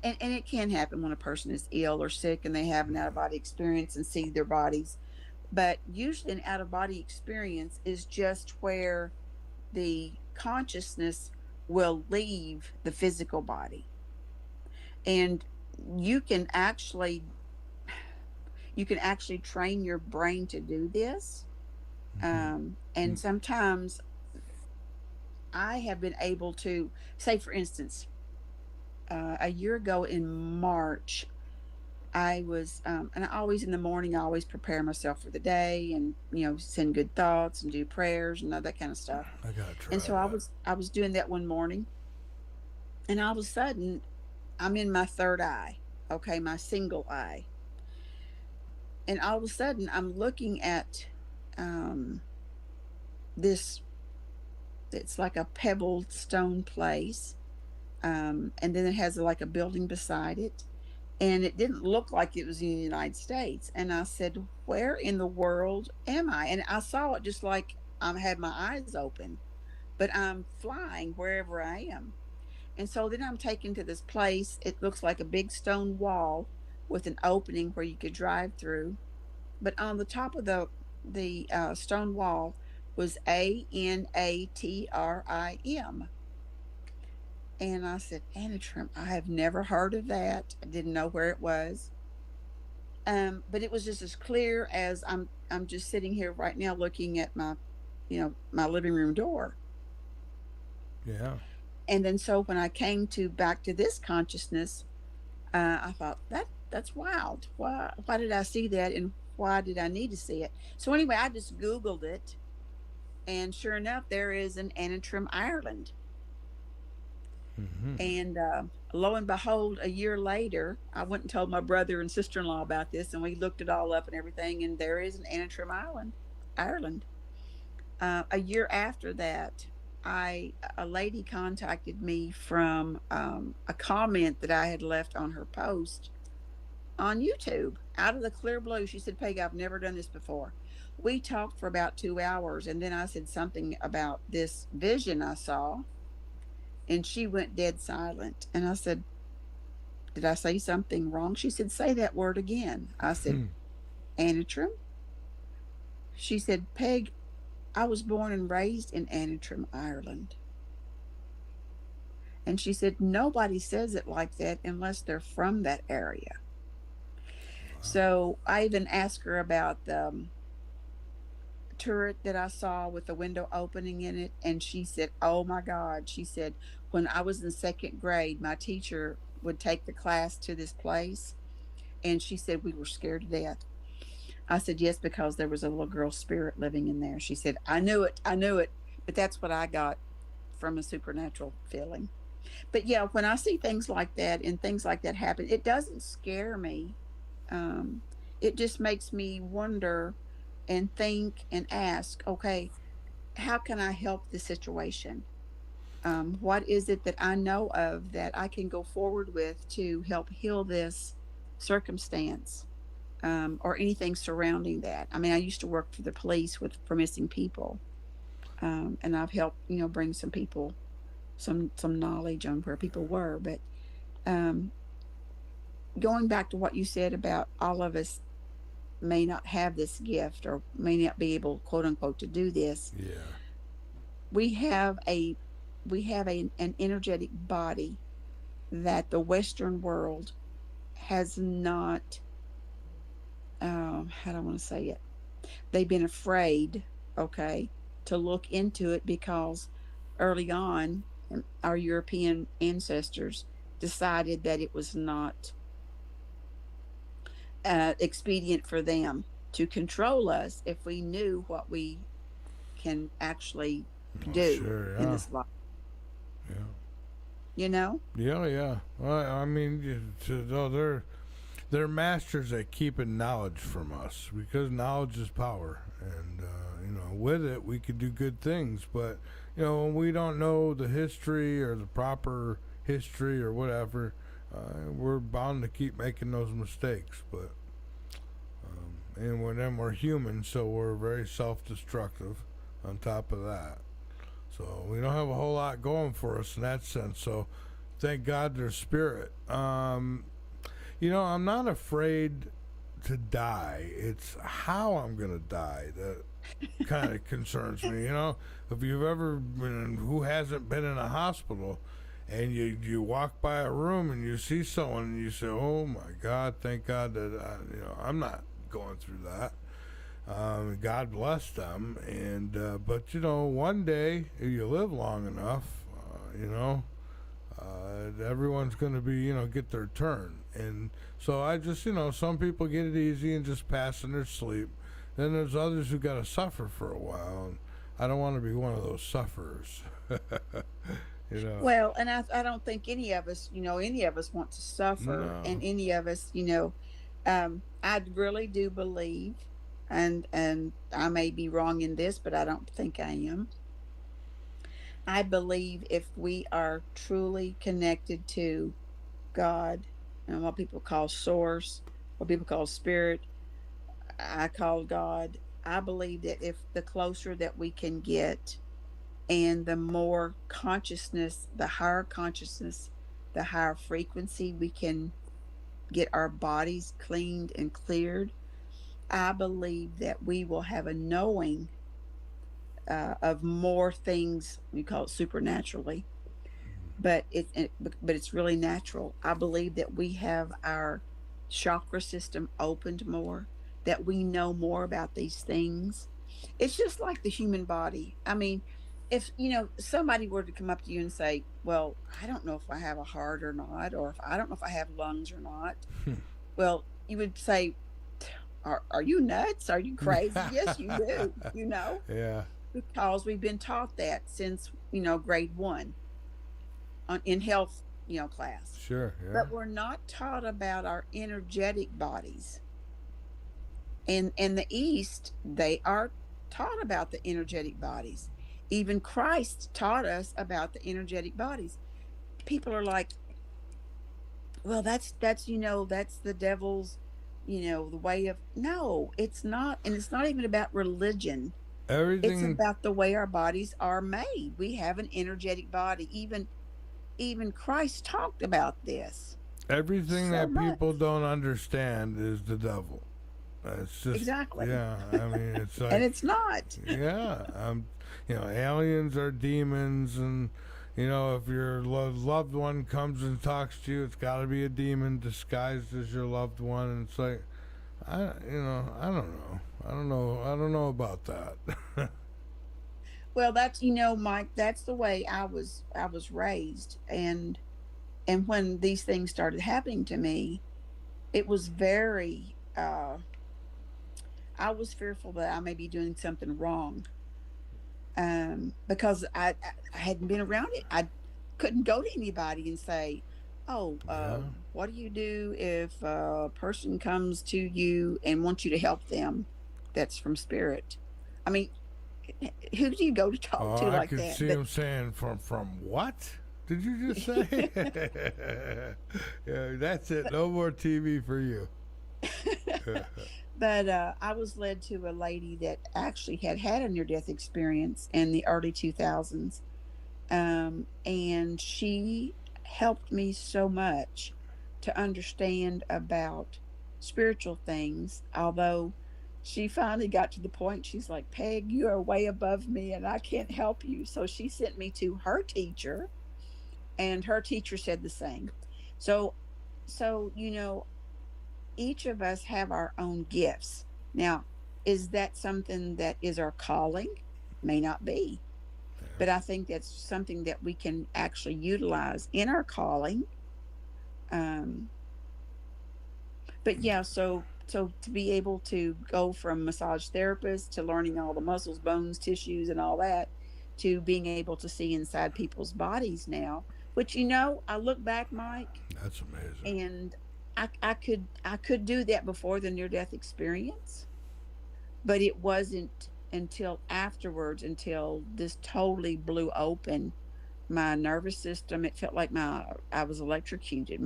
and it can happen when a person is ill or sick and they have an out of body experience and see their bodies. But usually, an out of body experience is just where the consciousness will leave the physical body, and you can actually train your brain to do this. And sometimes I have been able to say, for instance, a year ago in March, I was, and I always in the morning, I always prepare myself for the day and, send good thoughts and do prayers and all that kind of stuff. I gotta try And so that. I was doing that one morning, and all of a sudden I'm in my third eye. Okay. My single eye. And all of a sudden I'm looking at, this, it's like a pebbled stone place. And then it has like a building beside it, and it didn't look like it was in the United States. And I said, "Where in the world am I?" And I saw it just like I had my eyes open, but I'm flying wherever I am. And so then I'm taken to this place. It looks like a big stone wall with an opening where you could drive through. But on the top of the stone wall was Anatrim. And I said, Anatrim, I have never heard of that. I didn't know where it was. But it was just as clear as I'm just sitting here right now looking at my living room door. Yeah. And then so when I came to back to this consciousness, I thought that's wild. Why did I see that, and why did I need to see it? So anyway, I just Googled it, and sure enough, there is an Antrim, Ireland. And lo and behold, a year later, I went and told my brother and sister-in-law about this, and we looked it all up and everything, and there is an Antrim, Ireland. A year after that, a lady contacted me from a comment that I had left on her post on YouTube. Out of the clear blue, she said, Peg, I've never done this before. We talked for about 2 hours, and then I said something about this vision I saw, and she went dead silent. And I said, did I say something wrong? She said, say that word again. I said, Antrim? She said, Peg, I was born and raised in Antrim, Ireland. And she said, nobody says it like that unless they're from that area. So I even asked her about the turret that I saw with the window opening in it. And she said, oh my God. She said, when I was in second grade, my teacher would take the class to this place. And she said, we were scared to death. I said, yes, because there was a little girl spirit living in there. She said, I knew it. But that's what I got from a supernatural feeling. But yeah, when I see things like that and things like that happen, it doesn't scare me. It just makes me wonder and think and ask, okay, how can I help the situation? What is it that I know of that I can go forward with to help heal this circumstance? Or anything surrounding that. I mean, I used to work for the police for missing people, and I've helped bring some people some knowledge on where people were. But going back to what you said about all of us may not have this gift or may not be able, quote unquote, to do this. Yeah. We have an energetic body that the Western world has not. How do I want to say it? They've been afraid, okay, to look into it because early on, our European ancestors decided that it was not expedient for them to control us if we knew what we can actually do in this life. Yeah. You know? Yeah. Well, I mean, they're masters at keeping knowledge from us because knowledge is power, and with it we could do good things. But when we don't know the history or the proper history or whatever, we're bound to keep making those mistakes. But and we're human, so we're very self-destructive. On top of that, so we don't have a whole lot going for us in that sense. So thank God there's spirit. I'm not afraid to die. It's how I'm going to die that kind of concerns me. If you've ever been, who hasn't been in a hospital, and you walk by a room and you see someone and you say, oh my God, thank God that I'm not going through that. God bless them. And but one day, if you live long enough, everyone's going to be, get their turn. And so I just, some people get it easy and just pass in their sleep. Then there's others who got to suffer for a while. And I don't want to be one of those sufferers. Well, and I don't think any of us want to suffer. No. And any of us, I really do believe, and I may be wrong in this, but I don't think I am. I believe if we are truly connected to God and what people call source, what people call spirit, I call God. I believe that if the closer that we can get and the more consciousness, the higher frequency we can get our bodies cleaned and cleared, I believe that we will have a knowing of more things. We call it supernaturally, but but it's really natural. I believe that we have our chakra system opened more, that we know more about these things. It's just like the human body. I mean, if somebody were to come up to you and say, "Well, I don't know if I have a heart or not, or if I don't know if I have lungs or not," well, you would say, "Are you nuts? Are you crazy?" Yes, you do. Yeah. Because we've been taught that since grade one in health class, Sure. Yeah. but we're not taught about our energetic bodies. In the East, they are taught about the energetic bodies. Even Christ taught us about the energetic bodies. People are like, well, that's the devil's, the way of. No, it's not. And it's not even about religion. It's Everything about the way our bodies are made. We have an energetic body. Even Christ talked about this everything so that much. people don't understand is the devil. It's just Exactly. yeah. I mean, it's like And it's not. yeah. Aliens are demons, and if your loved one comes and talks to you, it's got to be a demon disguised as your loved one. And it's like, I don't know. I don't know about that. Well, that's Mike, that's the way I was raised, and when these things started happening to me, it was very I was fearful that I may be doing something wrong, because I hadn't been around it. I couldn't go to anybody and say, "Oh, Yeah. what do you do if a person comes to you and wants you to help them? That's from spirit." I mean, who do you go to talk Oh, to I like could that? see him saying from what? Did you just say? Yeah, that's it. No more TV for you. But I was led to a lady that actually had a near-death experience in the early 2000s, and she helped me so much to understand about spiritual things. Although she finally got to the point, she's like, "Peg, you are way above me, and I can't help you." So she sent me to her teacher, and her teacher said the same. So, so each of us have our own gifts. Now, is that something that is our calling? May not be, but I think that's something that we can actually utilize in our calling. Um, but yeah, so to be able to go from massage therapist to learning all the muscles, bones, tissues, and all that, to being able to see inside people's bodies now, which I look back, Mike, That's amazing. and I could do that before the near death experience, but it wasn't until afterwards, until this totally blew open my nervous system. It felt like I was electrocuted.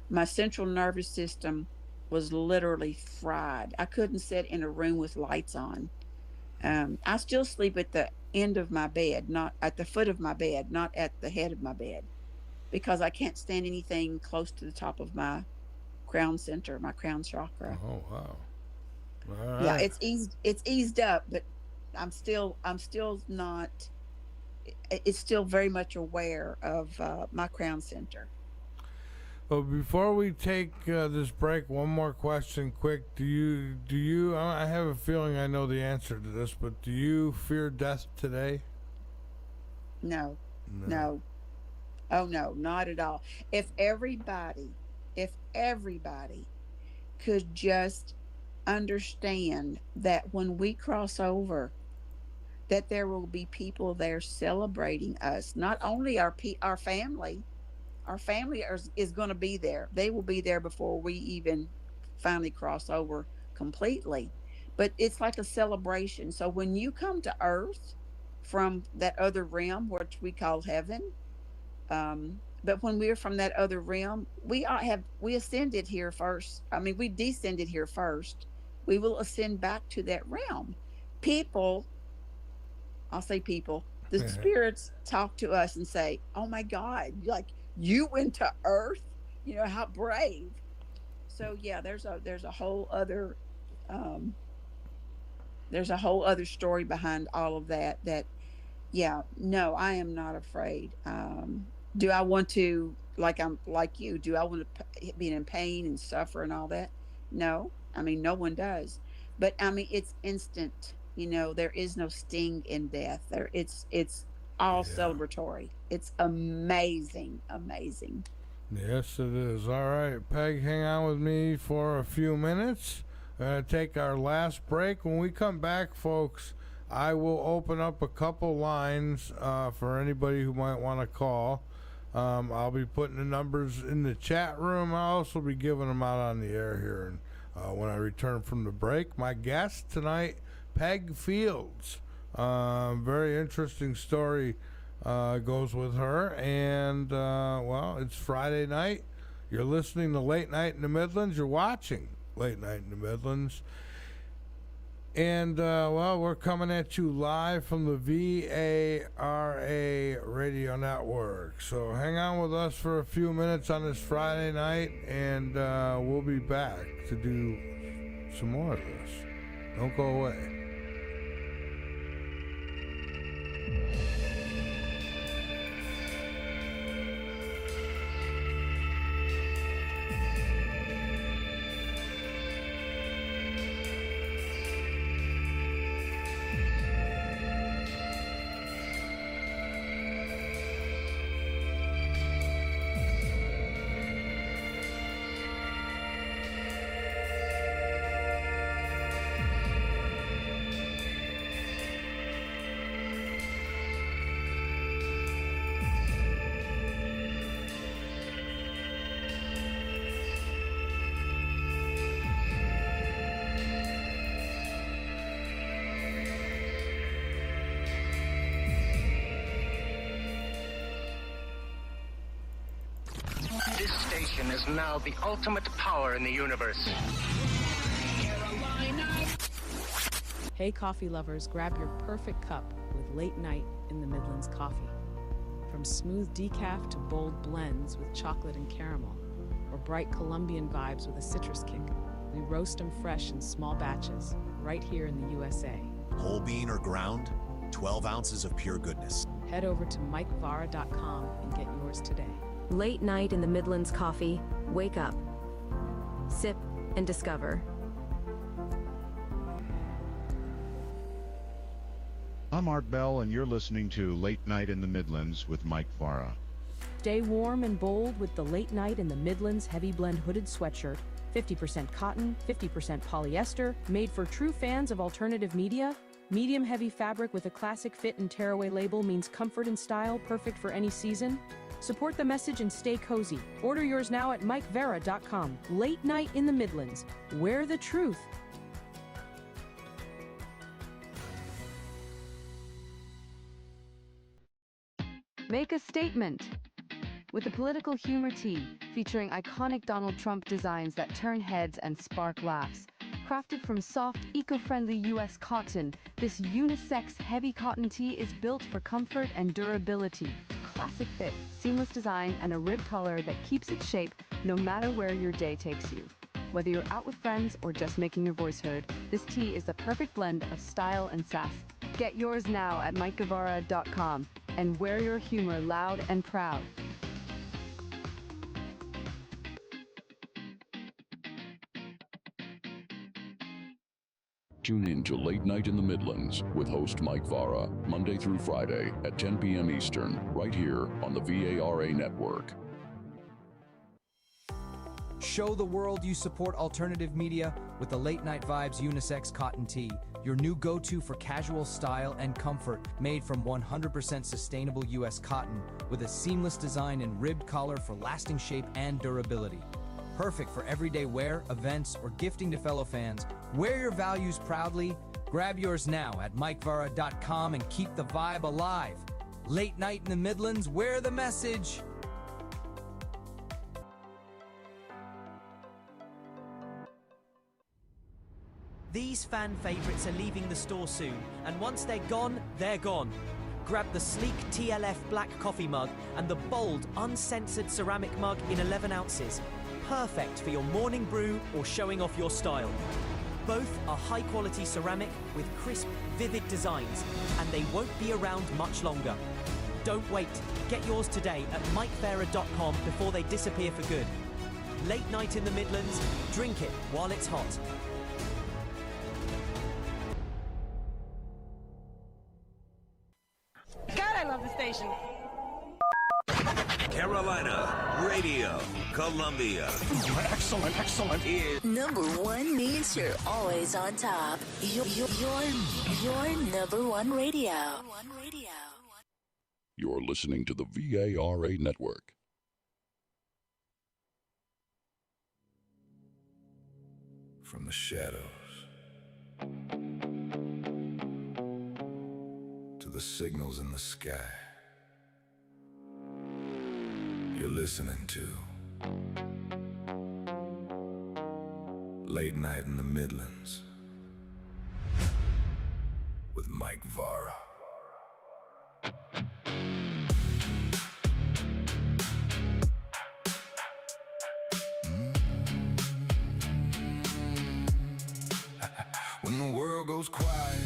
My central nervous system was literally fried. I couldn't sit in a room with lights on. I still sleep at the end of my bed, not at the foot of my bed, not at the head of my bed, because I can't stand anything close to the top of my crown center, my crown chakra. Oh wow. All Yeah, right. it's eased up, but I'm still not. It's still very much aware of my crown center. Well, before we take this break, one more question, quick. Do you? I have a feeling I know the answer to this, but do you fear death today? No, No. no, oh no, not at all. If everybody could just understand that when we cross over, that there will be people there celebrating us. Not only our family, is going to be there. They will be there before we even finally cross over completely. But it's like a celebration. So when you come to Earth from that other realm, which we call heaven. But when we're from that other realm, we ascended here first. I mean, we descended here first. We will ascend back to that realm. People, I'll say people, the spirits talk to us and say, "Oh my God, like you went to Earth, you know how brave." So yeah, there's a whole other um, there's a whole other story behind all of that. Yeah, no, I am not afraid. Do I want to, like I'm like you? Do I want to be in pain and suffer and all that? No, I mean no one does. But I mean it's instant. You know, there is no sting in death. It's all celebratory. It's amazing, amazing. Yes, it is. All right, Peg, hang on with me for a few minutes. We're going to take our last break. When we come back, folks, I will open up a couple lines for anybody who might want to call. I'll be putting the numbers in the chat room. I'll also be giving them out on the air here. And when I return from the break, my guest tonight, Peg Fields. Very interesting story goes with her. And, well, it's Friday night. You're listening to Late Night in the Midlands. You're watching Late Night in the Midlands. And, well, we're coming at you live from the VARA Radio Network. So hang on with us for a few minutes on this Friday night, and we'll be back to do some more of this. Don't go away. This station is now the ultimate power in the universe. Hey, coffee lovers, grab your perfect cup with Late Night in the Midlands coffee. From smooth decaf to bold blends with chocolate and caramel, or bright Colombian vibes with a citrus kick, we roast them fresh in small batches, right here in the USA. Whole bean or ground, 12 ounces of pure goodness. Head over to MikeVara.com and get yours today. Late Night in the Midlands coffee. Wake up, sip, and discover. I'm Art Bell, and you're listening to Late Night in the Midlands with Mike Vara. Stay warm and bold with the Late Night in the Midlands Heavy Blend Hooded Sweatshirt. 50% cotton, 50% polyester, made for true fans of alternative media. Medium heavy fabric with a classic fit and tearaway label means comfort and style, perfect for any season. Support the message and stay cozy. Order yours now at MikeVara.com. Late Night in the Midlands. Wear the truth. Make a statement with the Political Humor Tee, featuring iconic Donald Trump designs that turn heads and spark laughs. Crafted from soft, eco-friendly U.S. cotton, this unisex heavy cotton tee is built for comfort and durability. Classic fit, seamless design, and a rib collar that keeps its shape no matter where your day takes you. Whether you're out with friends or just making your voice heard, this tee is the perfect blend of style and sass. Get yours now at MikeGuevara.com and wear your humor loud and proud. Tune in to Late Night in the Midlands with host Mike Vara, Monday through Friday at 10 p.m. Eastern, right here on the VARA network. Show the world you support alternative media with the Late Night Vibes Unisex Cotton Tee, your new go-to for casual style and comfort, made from 100% sustainable U.S. cotton with a seamless design and ribbed collar for lasting shape and durability. Perfect for everyday wear, events, or gifting to fellow fans. Wear your values proudly. Grab yours now at MikeVara.com and keep the vibe alive. Late night in the Midlands, wear the message. These fan favourites are leaving the store soon, and once they're gone, they're gone. Grab the sleek TLF black coffee mug and the bold, uncensored ceramic mug in 11 ounces. Perfect for your morning brew or showing off your style. Both are high-quality ceramic with crisp, vivid designs, and they won't be around much longer. Don't wait. Get yours today at MikeVara.com before they disappear for good. Late night in the Midlands, drink it while it's hot. God, I love the station. Carolina Radio, Columbia. Excellent, excellent. Number one means you're always on top. Your number one radio. You're listening to the VARA Network. From the shadows to the signals in the sky, you're listening to Late Night in the Midlands with Mike Vara. When the world goes quiet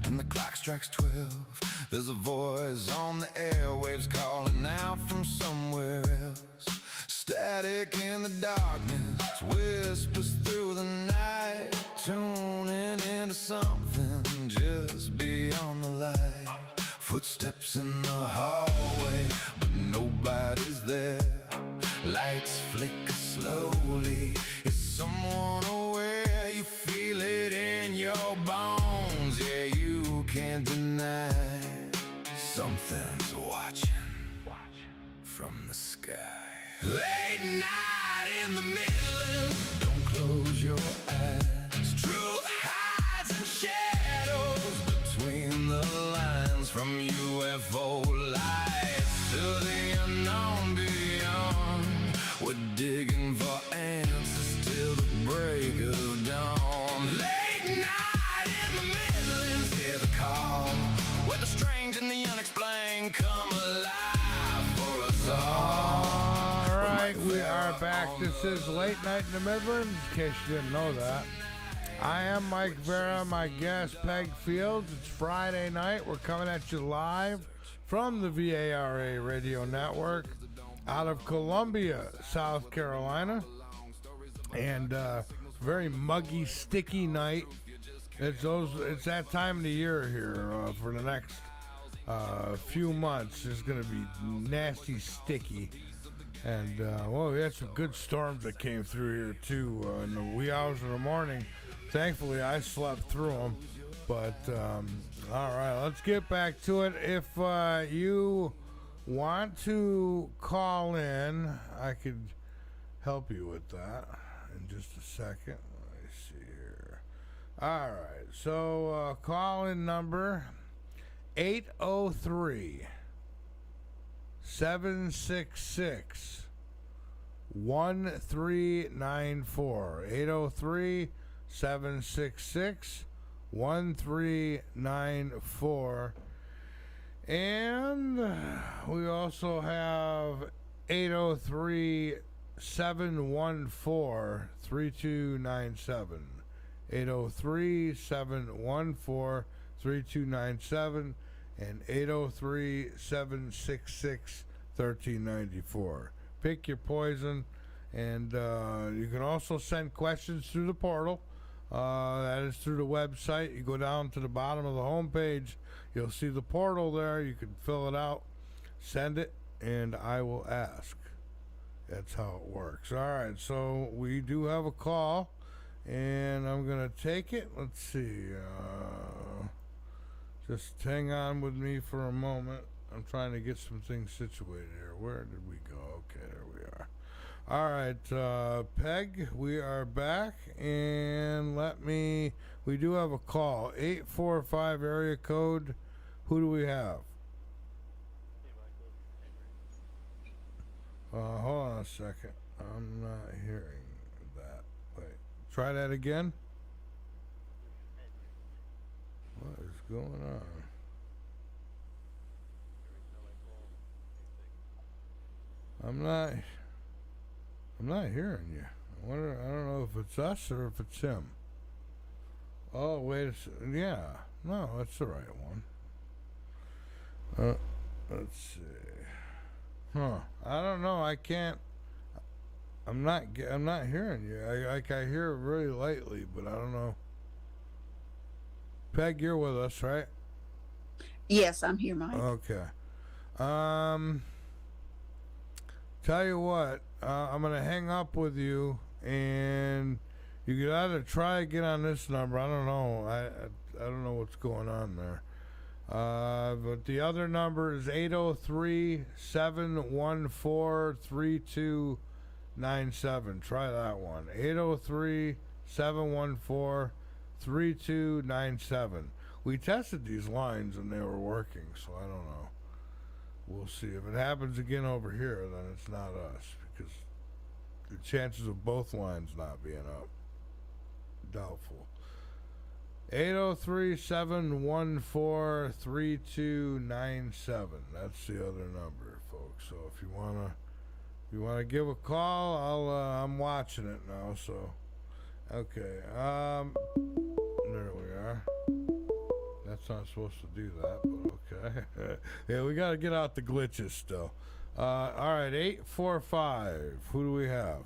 and the clock strikes 12, there's a voice on the airwaves calling out from somewhere else. Static in the darkness whispers through the night, tuning into something just beyond the light. Footsteps in the hallway, but nobody's there. Lights flicker slowly. Is someone aware? You feel it in your bones. Yeah, you can't deny. Something's watching from the sky. Late night in the Midlands. Don't close your eyes. Truth hides in shadows between the lines. From UFO lights to the unknown beyond. We're digging for answers till the break of dawn. Late night in the Midlands. Hear the call where the strange and the unexplained come alive for us all. All right, we are back. This is Late Night in the Midlands, in case you didn't know that. I am Mike Vara, my guest, Peg Fields. It's Friday night. We're coming at you live from the VARA Radio Network out of Columbia, South Carolina. And very muggy, sticky night. It's that time of the year here for the next few months. It's going to be nasty, sticky. And, well, we had some good storms that came through here, too, in the wee hours of the morning. Thankfully, I slept through them. But, all right, let's get back to it. If you want to call in, I could help you with that in just a second. Let me see here. All right, so call-in number 803 766 1394. 803 766 1394. And we also have 803 714 3297. 803 714 3297 and 803 766 1394. Pick your poison, and you can also send questions through the portal. That is through the website. You go down to the bottom of the homepage, you'll see the portal there. You can fill it out, send it, and I will ask. That's how it works. All right, so we do have a call, and I'm going to take it. Let's see. Just hang on with me for a moment. I'm trying to get some things situated here. Where did we go? Okay, there we are. All right, Peg, we are back, and we do have a call. 845 area code. Who do we have? Hold on a second. I'm not hearing that. Wait, try that again. What is going on? I'm not hearing you. I don't know if it's us or if it's him. Oh, wait a second. Yeah. No, that's the right one. Let's see. Huh. I don't know. I can't. I'm not hearing you. I hear it really lightly, but I don't know. Peg, you're with us, right? Yes, I'm here, Mike. Okay. Tell you what, I'm gonna hang up with you, and you could either try again on this number. I don't know. I don't know what's going on there. But the other number is 803-714-3297. Try that one. 803-714-3297. We tested these lines and they were working, so I don't know. We'll see. If it happens again over here, then it's not us, because the chances of both lines not being up, doubtful. 803-714-3297. That's the other number, folks. So if you wanna give a call, I'm watching it now. So, okay. There we are. That's not supposed to do that, but okay. Yeah, we got to get out the glitches still. All right, 845. Who do we have?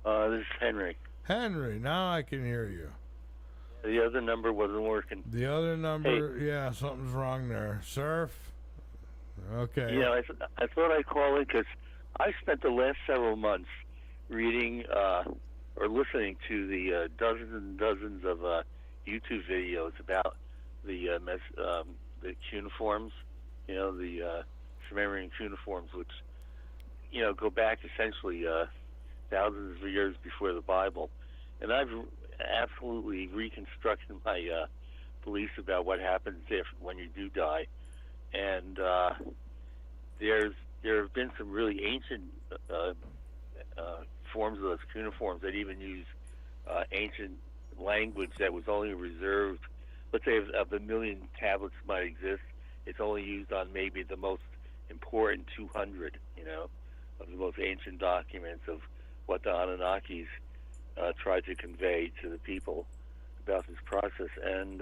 This is Henry. Henry, now I can hear you. The other number wasn't working. The other number, yeah, something's wrong there. Surf? Okay. Yeah, I thought I'd call in because I spent the last several months reading or listening to the dozens and dozens of YouTube videos about the cuneiforms, the Sumerian cuneiforms, which, go back essentially thousands of years before the Bible. And I've absolutely reconstructed my beliefs about what happens when you do die. And there have been some really ancient forms of those cuneiforms that even use ancient language that was only reserved. Let's say of the million tablets might exist, it's only used on maybe the most important 200, of the most ancient documents of what the Anunnakis tried to convey to the people about this process. And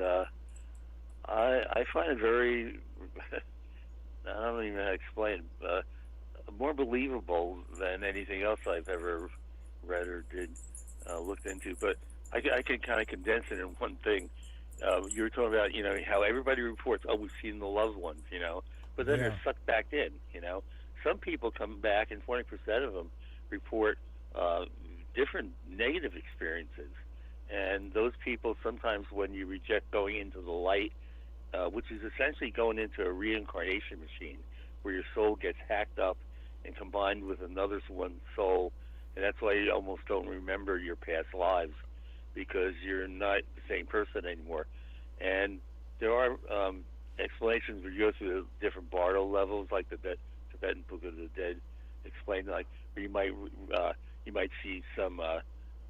I find it very, I don't even know how to explain, more believable than anything else I've ever read or looked into. But I can kind of condense it in one thing. You were talking about, how everybody reports, we've seen the loved ones, but then they're sucked back in, Some people come back, and 20% of them report different negative experiences. And those people, sometimes when you reject going into the light, which is essentially going into a reincarnation machine, where your soul gets hacked up and combined with another one's soul, and that's why you almost don't remember your past lives, because you're not the same person anymore. And there are explanations where you go through the different Bardo levels, like the Tibetan Book of the Dead explained, like where you might see some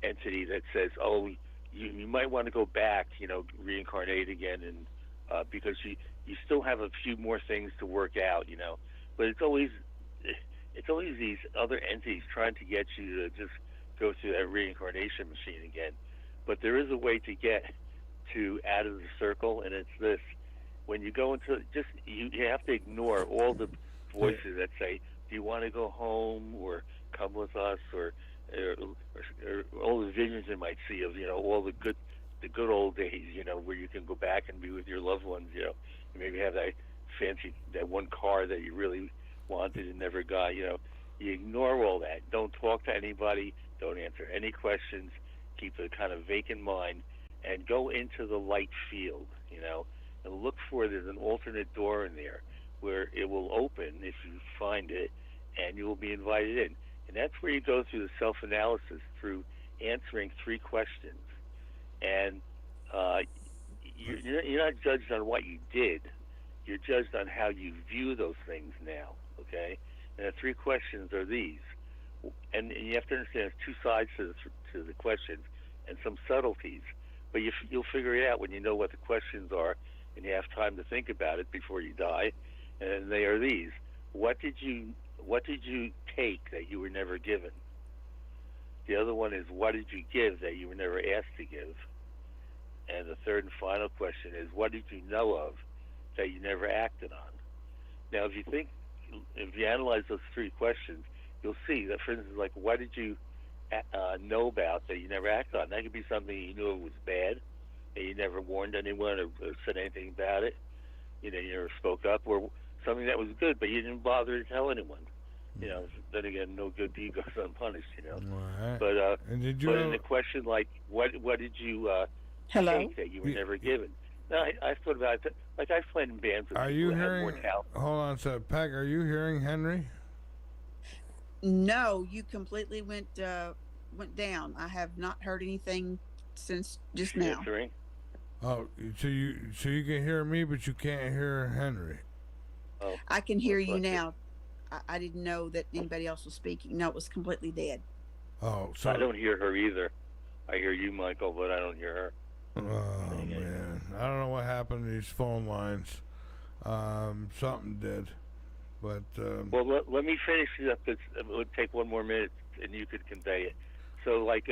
entity that says, you might want to go back, reincarnate again, and because you still have a few more things to work out, but it's always these other entities trying to get you to just go through that reincarnation machine again. But there is a way to get to out of the circle, and it's this: when you go into you have to ignore all the voices that say, "Do you want to go home or come with us?" or all the visions you might see of all the good old days, where you can go back and be with your loved ones, you maybe have that one car that you really wanted and never got. You ignore all that. Don't talk to anybody. Don't answer any questions. Keep a kind of vacant mind and go into the light field, and look for there's an alternate door in there where it will open if you find it, and you will be invited in. And that's where you go through the self-analysis through answering 3 questions. And you're not judged on what you did. You're judged on how you view those things now, okay? And the 3 questions are these. And you have to understand there's 2 sides to the questions and some subtleties. But you'll figure it out when you know what the questions are and you have time to think about it before you die. And they are these. What did you take that you were never given? The other one is, what did you give that you were never asked to give? And the third and final question is, what did you know of that you never acted on? Now, if you analyze those 3 questions, you'll see that, for instance, like, what did you know about that you never acted on? That could be something you knew it was bad, that you never warned anyone or said anything about it. You never spoke up, or something that was good, but you didn't bother to tell anyone. Then again, no good deed goes unpunished. Right. But and did but in the question like, what did you take that you were never given? No, I thought about it. Like, I've played in bands with Are people you that have hearing? more talent. Hold on a sec, Peg. Are you hearing Henry? No, you completely went down. I have not heard anything since just now. Answering. Oh, so you can hear me, but you can't hear Henry. Oh, I can hear you now. I didn't know that anybody else was speaking. No, it was completely dead. Oh, so I don't hear her either. I hear you, Michael, but I don't hear her. Oh man, I don't know what happened to these phone lines. Something did, but well, let me finish it up. It would take 1 more minute, and you could convey it. So, like,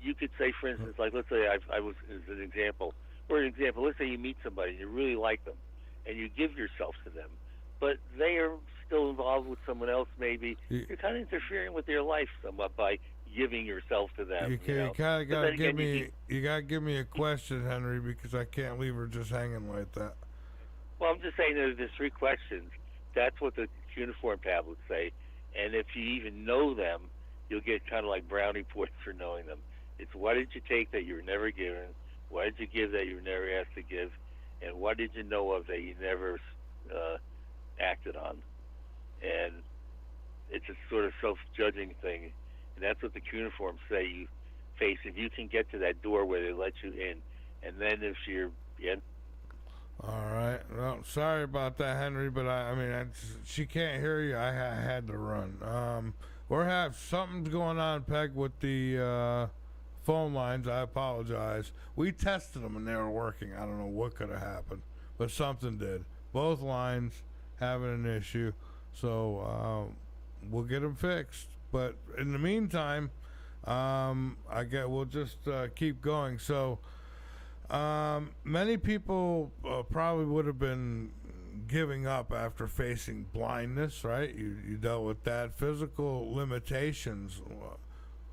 you could say, for instance, like, let's say I was, as an example, let's say you meet somebody and you really like them, and you give yourself to them, but they are still involved with someone else. Maybe you're kind of interfering with their life somewhat by giving yourself to them. you kind of gotta give me. You gotta give me a question, Henry, because I can't leave her just hanging like that. Well, I'm just saying there's 3 questions. That's what the uniform tablets say, and if you even know them, you'll get kind of like brownie points for knowing them. It's, what did you take that you were never given? What did you give that you were never asked to give? And what did you know of that you never acted on? And it's a sort of self-judging thing, and that's what the cuneiforms say you face. If you can get to that door where they let you in, and then if you're in. All right. Well, sorry about that, Henry, but she can't hear you. I had to run. Something's going on, Peg, with the phone lines. I apologize. We tested them and they were working. I don't know what could have happened, but something did. Both lines having an issue, so we'll get them fixed. But in the meantime, we'll just keep going. So many people probably would have been giving up after facing blindness, right? You dealt with that. Physical limitations.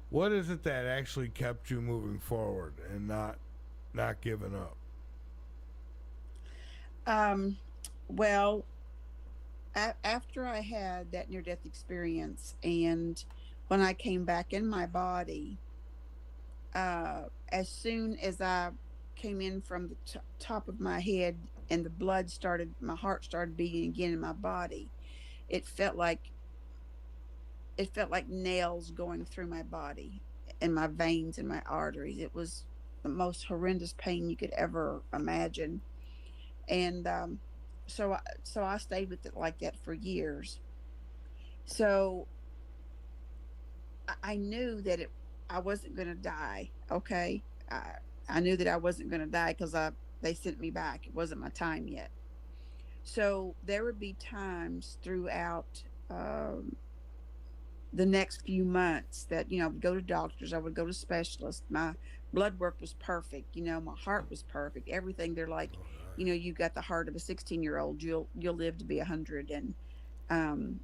What is it that actually kept you moving forward and not giving up? Well, after I had that near-death experience, and when I came back in my body, as soon as I came in from the top of my head and my heart started beating again in my body, it felt like nails going through my body and my veins and my arteries. It was the most horrendous pain you could ever imagine. And so I stayed with it like that for years. So I knew that I wasn't going to die. Okay. I knew that I wasn't going to die because they sent me back. It wasn't my time yet. So there would be times throughout the next few months that, I would go to doctors, I would go to specialists. My blood work was perfect. My heart was perfect. Everything. They're like, you got the heart of a 16-year-old. You'll live to be 100, and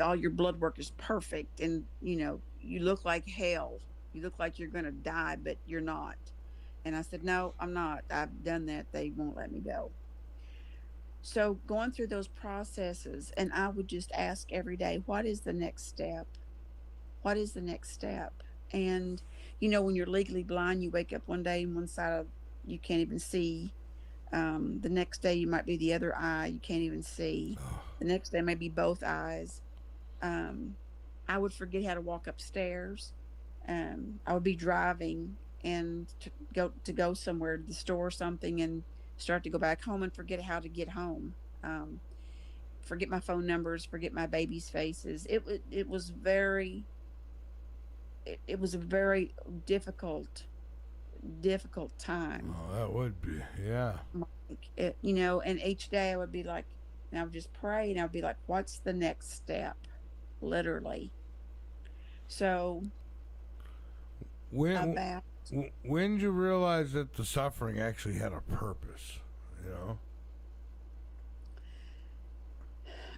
all your blood work is perfect. And you look like hell. You look like you're going to die, but you're not. And I said, no, I'm not. I've done that. They won't let me go. So going through those processes, and I would just ask every day, what is the next step? What is the next step? And, when you're legally blind, you wake up one day and one side of you can't even see. The next day you might be the other eye, you can't even see. The next day maybe both eyes. I would forget how to walk upstairs. I would be driving and to go somewhere, to the store or something, and start to go back home and forget how to get home. Forget my phone numbers, forget my baby's faces. It was very it was a very difficult time. Oh, that would be, yeah. You know, and each day I would be like, and I would just pray, and I would be like, what's the next step? Literally. So When did you realize that the suffering actually had a purpose? You know,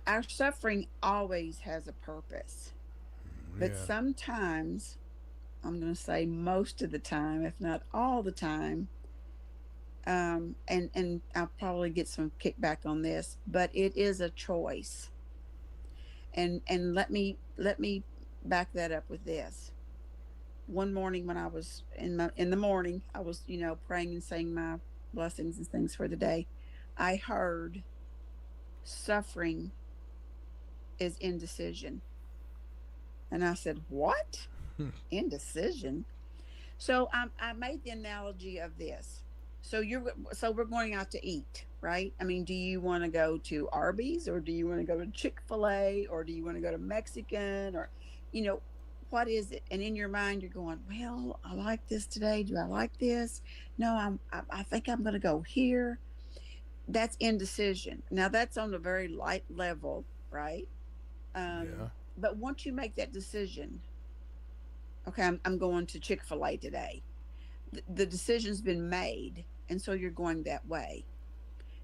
our suffering always has a purpose, but Yeah. sometimes, I'm going to say most of the time, if not all the time, and I'll probably get some kickback on this, but it is a choice. And let me back that up with this. One morning when I was in the morning, I was, you know, praying and saying my blessings and things for the day. I heard suffering is indecision. And I said, what? Indecision? So I made the analogy of this. So we're going out to eat, right? I mean, do you want to go to Arby's, or do you want to go to Chick-fil-A, or do you want to go to Mexican, or, you know, what is it? And in your mind, you're going, well, I like this today. Do I like this? No, I think I'm going to go here. That's indecision. Now that's on a very light level, right? Yeah. But once you make that decision, okay, I'm going to Chick-fil-A today. The decision's been made, and so you're going that way.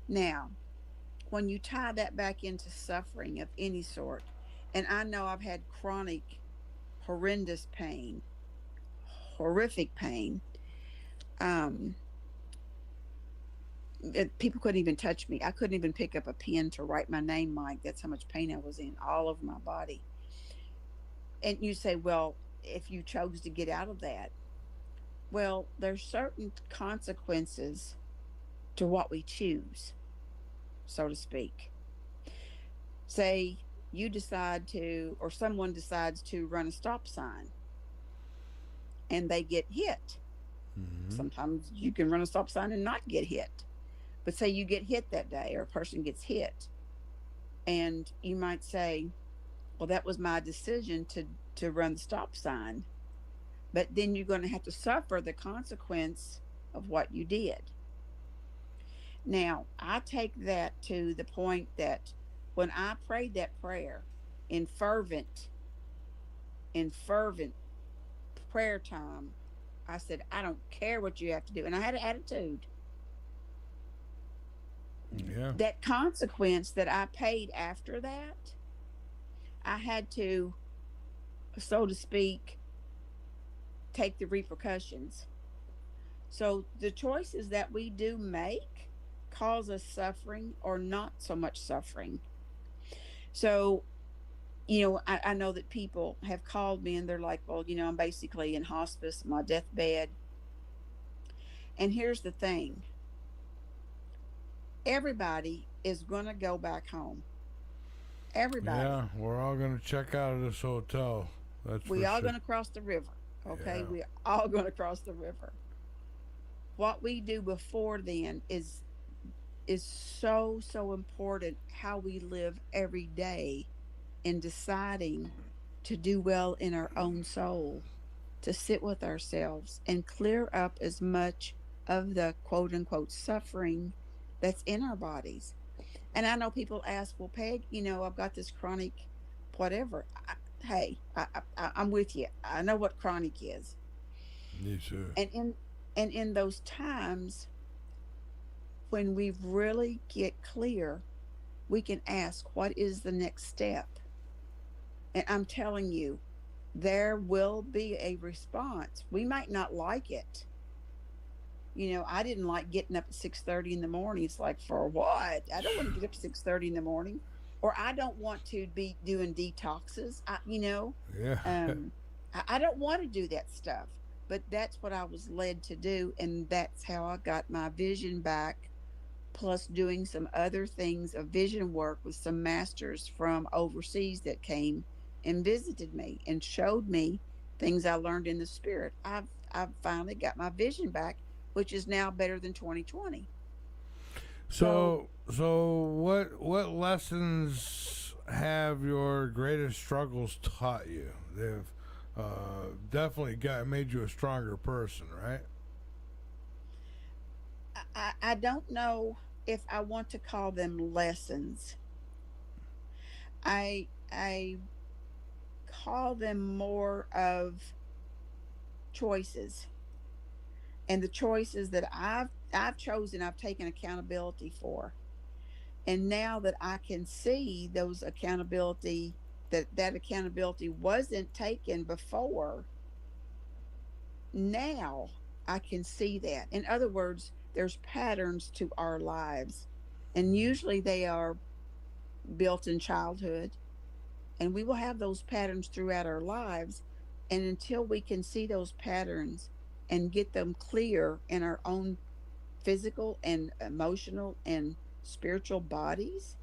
Now, when you tie that back into suffering of any sort, and I know I've had chronic, horrendous pain, horrific pain. People couldn't even touch me. I couldn't even pick up a pen to write my name, Mike. That's how much pain I was in, all over my body. And you say, well, if you chose to get out of that, well, there's certain consequences to what we choose, so to speak. Say you decide to, or someone decides to run a stop sign and they get hit. Sometimes you can run a stop sign and not get hit. But say you get hit that day, or a person gets hit, and you might say, well, that was my decision to run the stop sign. But then you're going to have to suffer the consequence of what you did. Now, I take that to the point that when I prayed that prayer in fervent prayer time, I said, I don't care what you have to do. And I had an attitude. Yeah. That consequence that I paid after that, I had to, so to speak, take the repercussions. So the choices that we do make cause us suffering or not so much suffering. So, you know, I know that people have called me and they're like, well, you know, I'm basically in hospice, my deathbed. And here's the thing. Everybody is going to go back home. Everybody. Yeah, we're all going to check out of this hotel. We all going to cross the river. Okay, Yeah. we're all going to cross the river. What we do before then is so important. How we live every day in deciding to do well in our own soul, to sit with ourselves and clear up as much of the quote unquote suffering that's in our bodies. And I know people ask, well, Peg, you know, I've got this chronic whatever. I'm with you. I know what chronic is. Me too. And in those times when we really get clear, we can ask, what is the next step? And I'm telling you, there will be a response. We might not like it. You know, I didn't like getting up at 6:30 in the morning. It's like, for what? I don't want to get up at 6:30 in the morning. Or I don't want to be doing detoxes. Yeah. I don't want to do that stuff. But that's what I was led to do. And that's how I got my vision back. Plus doing some other things of vision work with some masters from overseas that came and visited me and showed me things I learned in the spirit. I've finally got my vision back, which is now better than 2020. So what lessons have your greatest struggles taught you? They've definitely made you a stronger person, right? I don't know if I want to call them lessons. I call them more of choices, and the choices that I've chosen, I've taken accountability for. And now that I can see those accountability, that accountability wasn't taken before, now I can see that. In other words, there's patterns to our lives, and usually they are built in childhood, and we will have those patterns throughout our lives. And until we can see those patterns and get them clear in our own physical and emotional and spiritual bodies,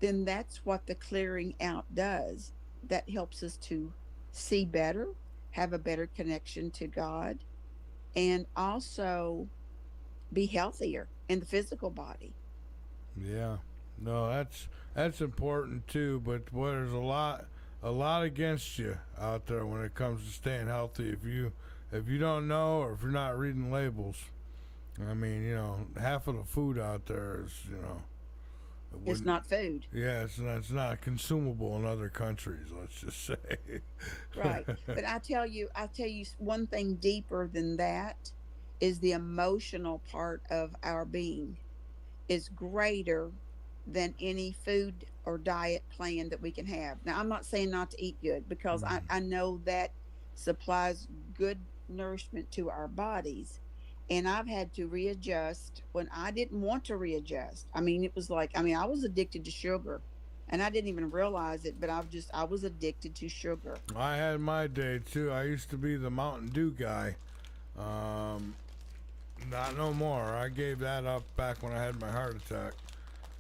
then that's what the clearing out does. That helps us to see better, have a better connection to God, and also be healthier in the physical body. Yeah. No, that's important too, but boy, there's a lot against you out there when it comes to staying healthy. If you don't know, or if you're not reading labels, I mean, half of the food out there is, It's not food. Yeah, it's not consumable in other countries, let's just say. Right. But I tell you one thing deeper than that is the emotional part of our being is greater than any food or diet plan that we can have. Now, I'm not saying not to eat good, because I know that supplies good nourishment to our bodies. And I've had to readjust when I didn't want to readjust. I mean, it was like, I was addicted to sugar, and I didn't even realize it, but I was addicted to sugar. I had my day too. I used to be the Mountain Dew guy. Not no more. I gave that up back when I had my heart attack.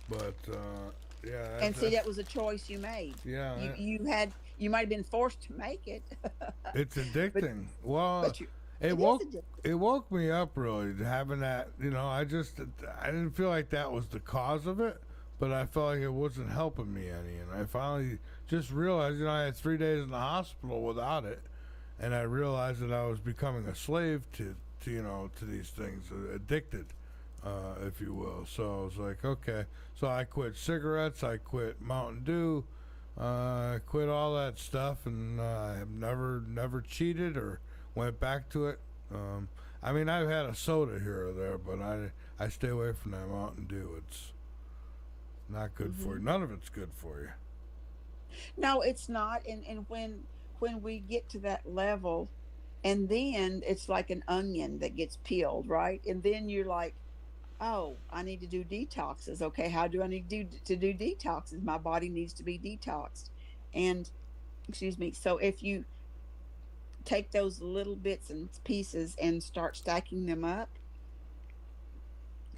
But yeah. And see, that was a choice you made. Yeah. You might have been forced to make it. It's addicting. But it woke me up, really, having that. I didn't feel like that was the cause of it, but I felt like it wasn't helping me any. And I finally just realized, I had 3 days in the hospital without it, and I realized that I was becoming a slave to these things, addicted, if you will. So I was like, okay. So I quit cigarettes, I quit Mountain Dew, I quit all that stuff, and I have never cheated or went back to it. I've had a soda here or there, but I stay away from that Mountain Dew. It's not good for you. None of it's good for you. No, it's not. And when we get to that level, and then it's like an onion that gets peeled, right? And then you're like, oh, I need to do detoxes. Okay, how do I need to do detoxes? My body needs to be detoxed. And, excuse me, so if you take those little bits and pieces and start stacking them up,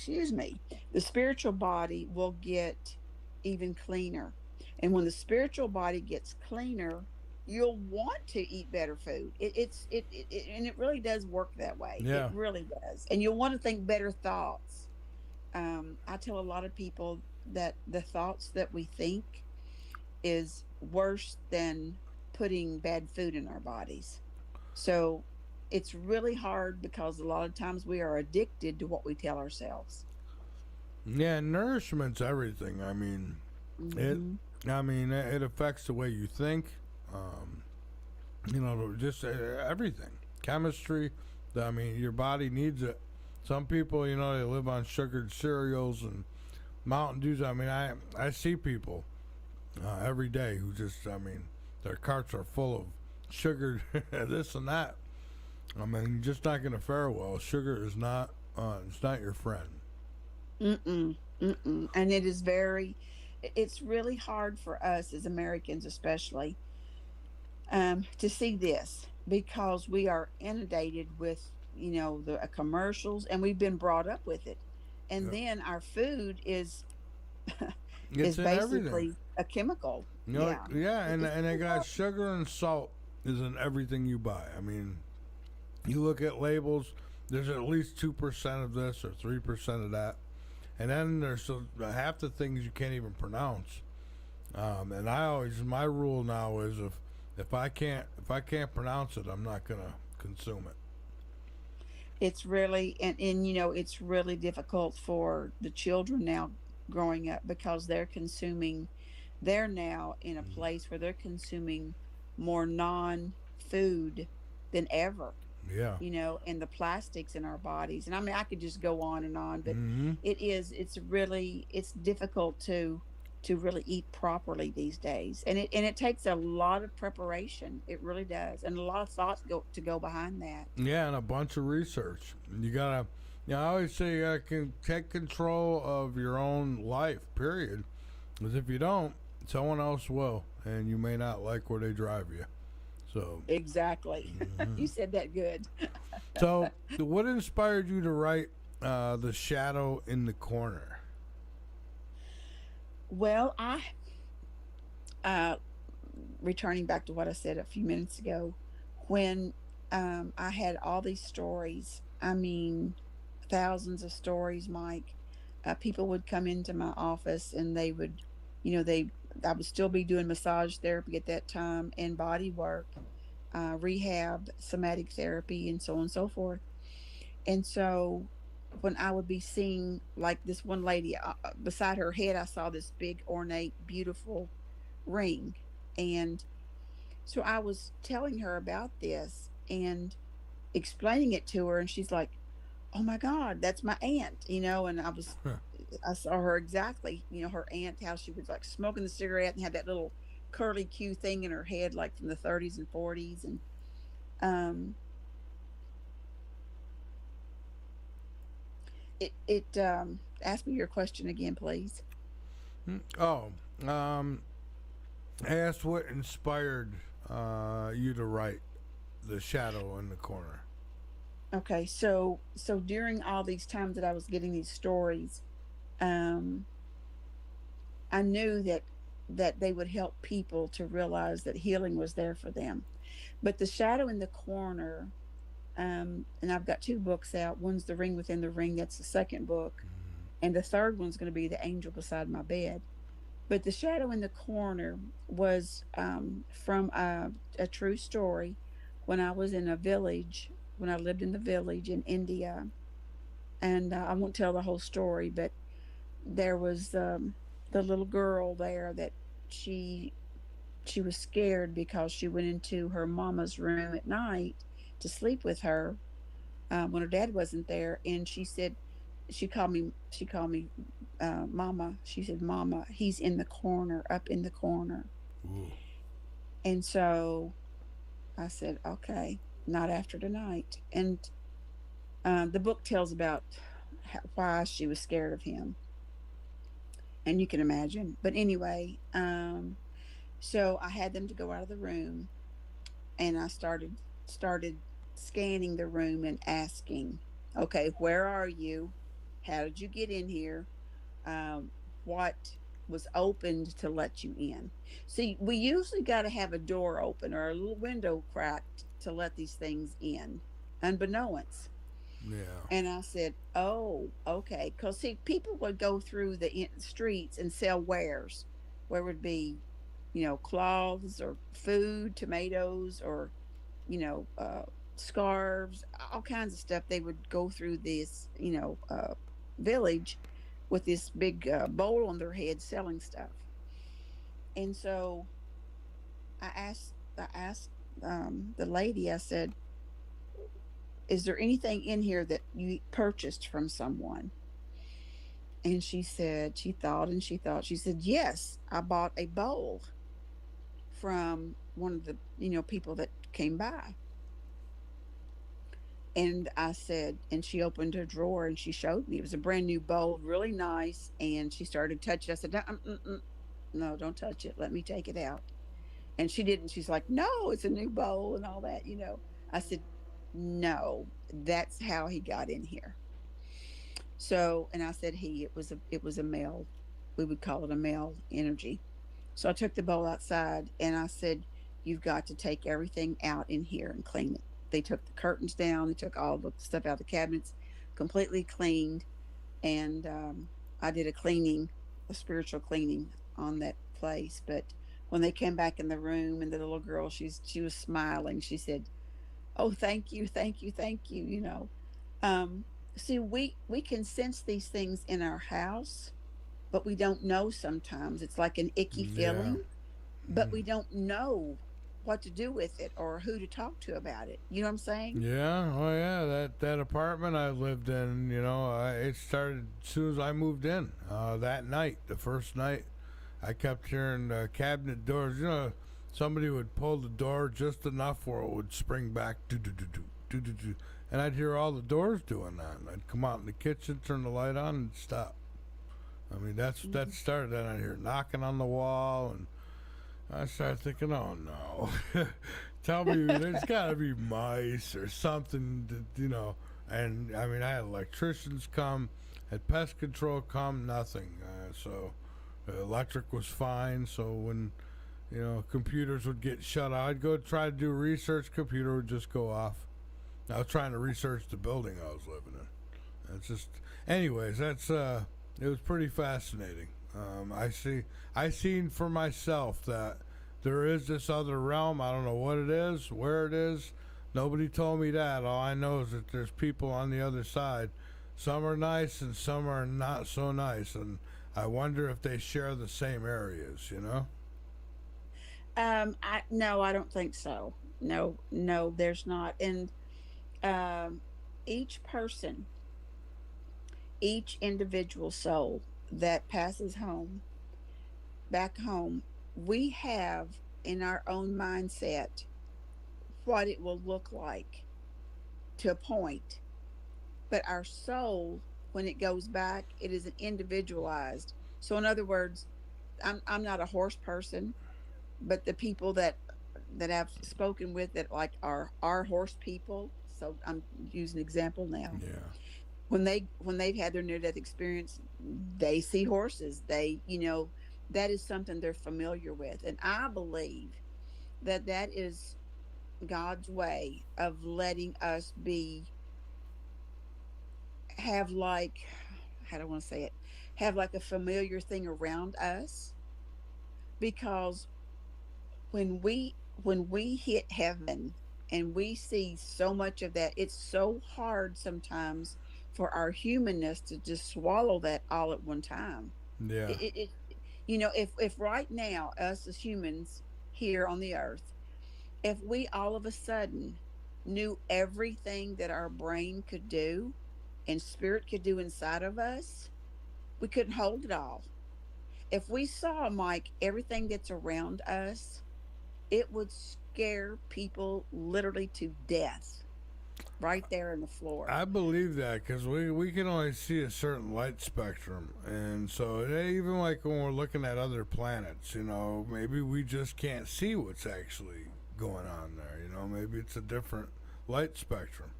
the spiritual body will get even cleaner. And when the spiritual body gets cleaner, you'll want to eat better food. And it really does work that way. Yeah. It really does. And you'll want to think better thoughts. I tell a lot of people that the thoughts that we think is worse than putting bad food in our bodies. So it's really hard, because a lot of times we are addicted to what we tell ourselves. Yeah, nourishment's everything. It affects the way you think. Just everything. Chemistry. Your body needs it. Some people, they live on sugared cereals and Mountain Dews. I see people every day who just, their carts are full of sugar, this and that. You're just not going to fare well. Sugar is not, it's not your friend. And it's really hard for us as Americans, especially, to see this, because we are inundated with, the commercials, and we've been brought up with it. And then our food is It's in basically everything. a chemical. You know, Yeah. yeah, and they got sugar and salt is in everything you buy. I mean, you look at labels, there's at least 2% of this or 3% of that. And then there's half the things you can't even pronounce. And my rule now is if I can't pronounce it, I'm not gonna consume it. It's really, and you know, it's really difficult for the children now growing up because they're now in a place where they're consuming more non-food than ever, Yeah. you know, and the plastics in our bodies. And I mean, I could just go on and on, but Mm-hmm. it's difficult to really eat properly these days. And it takes a lot of preparation. It really does. And a lot of thought go behind that. Yeah, and a bunch of research. You gotta, I always say you gotta take control of your own life, period. Because if you don't, someone else will, and you may not like where they drive you. So Exactly. You said that good. So, what inspired you to write The Shadow in the Corner? Well, returning back to what I said a few minutes ago, when I had all these stories, I mean, thousands of stories, Mike. People would come into my office and they would, I would still be doing massage therapy at that time and body work, rehab, somatic therapy, and so on and so forth. And so when I would be seeing, like this one lady, beside her head, I saw this big, ornate, beautiful ring. And so I was telling her about this and explaining it to her. And she's like, "Oh my God, that's my aunt," and I saw her exactly, her aunt, how she was like smoking the cigarette and had that little curly Q thing in her head, like from the 30s and 40s. And, ask me your question again, please. Oh, I asked what inspired you to write The Shadow in the Corner. Okay, so during all these times that I was getting these stories, I knew that they would help people to realize that healing was there for them. But The Shadow in the Corner, and I've got two books out. One's The Ring Within the Ring. That's the second book. And the third one's going to be The Angel Beside My Bed. But The Shadow in the Corner was from a true story. When I was in a village, when I lived in the village in India, and I won't tell the whole story, but there was the little girl there that she was scared because she went into her mama's room at night to sleep with her when her dad wasn't there, and she said, she called me mama. She said, "Mama, he's in the corner, up in the corner." Ooh. And so I said, "Okay, not after tonight." And the book tells about why she was scared of him, and you can imagine. But anyway, so I had them to go out of the room, and I started scanning the room and asking, "Okay, where are you? How did you get in here? What was opened to let you in?" See, we usually got to have a door open or a little window cracked to let these things in, unbeknownst. Yeah. And I said, "Oh, okay." Because, see, people would go through the streets and sell wares, where would be, cloths or food, tomatoes, or, scarves, all kinds of stuff. They would go through this, village with this big bowl on their head selling stuff. And so I asked the lady, I said, "Is there anything in here that you purchased from someone?" And she said, she thought and she thought, she said, "Yes, I bought a bowl from one of the, people that came by." And I said, and she opened her drawer and she showed me. It was a brand new bowl, really nice. And she started touching it. I said, "No, don't touch it. Let me take it out." And she didn't. She's like, "No, it's a new bowl," and all that. I said, "No, that's how he got in here." So, and I said it was a male. We would call it a male energy. So I took the bowl outside and I said, "You've got to take everything out in here and clean it." They took the curtains down, they took all the stuff out of the cabinets, completely cleaned. And I did a cleaning, a spiritual cleaning on that place. But when they came back in the room and the little girl, she was smiling. She said, "Oh, thank you, thank you, thank you." Um, See, we can sense these things in our house, but we don't know sometimes. It's like an icky Yeah. feeling, but we don't know what to do with it or who to talk to about it. You know what I'm saying? Yeah, oh yeah, that apartment I lived in, it started as soon as I moved in. That night, the first night, I kept hearing cabinet doors. Somebody would pull the door just enough where it would spring back, do do do do do do do, and I'd hear all the doors doing that. And I'd come out in the kitchen, turn the light on, and stop. I mean, that started. Then I'd hear knocking on the wall, and I started thinking, oh no. Tell me, there's got to be mice or something, And I mean, I had electricians come, had pest control come, nothing. So the electric was fine. So when, computers would get shut out, I'd go try to do research, computer would just go off. I was trying to research the building I was living in. It's just, anyways, it was pretty fascinating. I seen for myself that there is this other realm. I don't know what it is, where it is. Nobody told me that. All I know is that there's people on the other side. Some are nice and some are not so nice. And I wonder if they share the same areas, No, I don't think so. No, no, there's not. And um, each person, each individual soul that passes back home, we have in our own mindset what it will look like to a point. But our soul, when it goes back, it is an individualized. So in other words, I'm not a horse person, but the people that I've spoken with that like are horse people. So I'm using an example now. Yeah. When they've had their near death experience, they see horses. That is something they're familiar with, and I believe that is God's way of letting us have like, how do I want to say it, have like a familiar thing around us, because when we hit heaven and we see so much of that, it's so hard sometimes for our humanness to just swallow that all at one time. Yeah. If right now us as humans here on the earth, if we all of a sudden knew everything that our brain could do and spirit could do inside of us, we couldn't hold it all. If we saw, Mike, everything that's around us, it would scare people literally to death right there in the floor. I believe that because we can only see a certain light spectrum. And so even like when we're looking at other planets, maybe we just can't see what's actually going on there. Maybe it's a different light spectrum.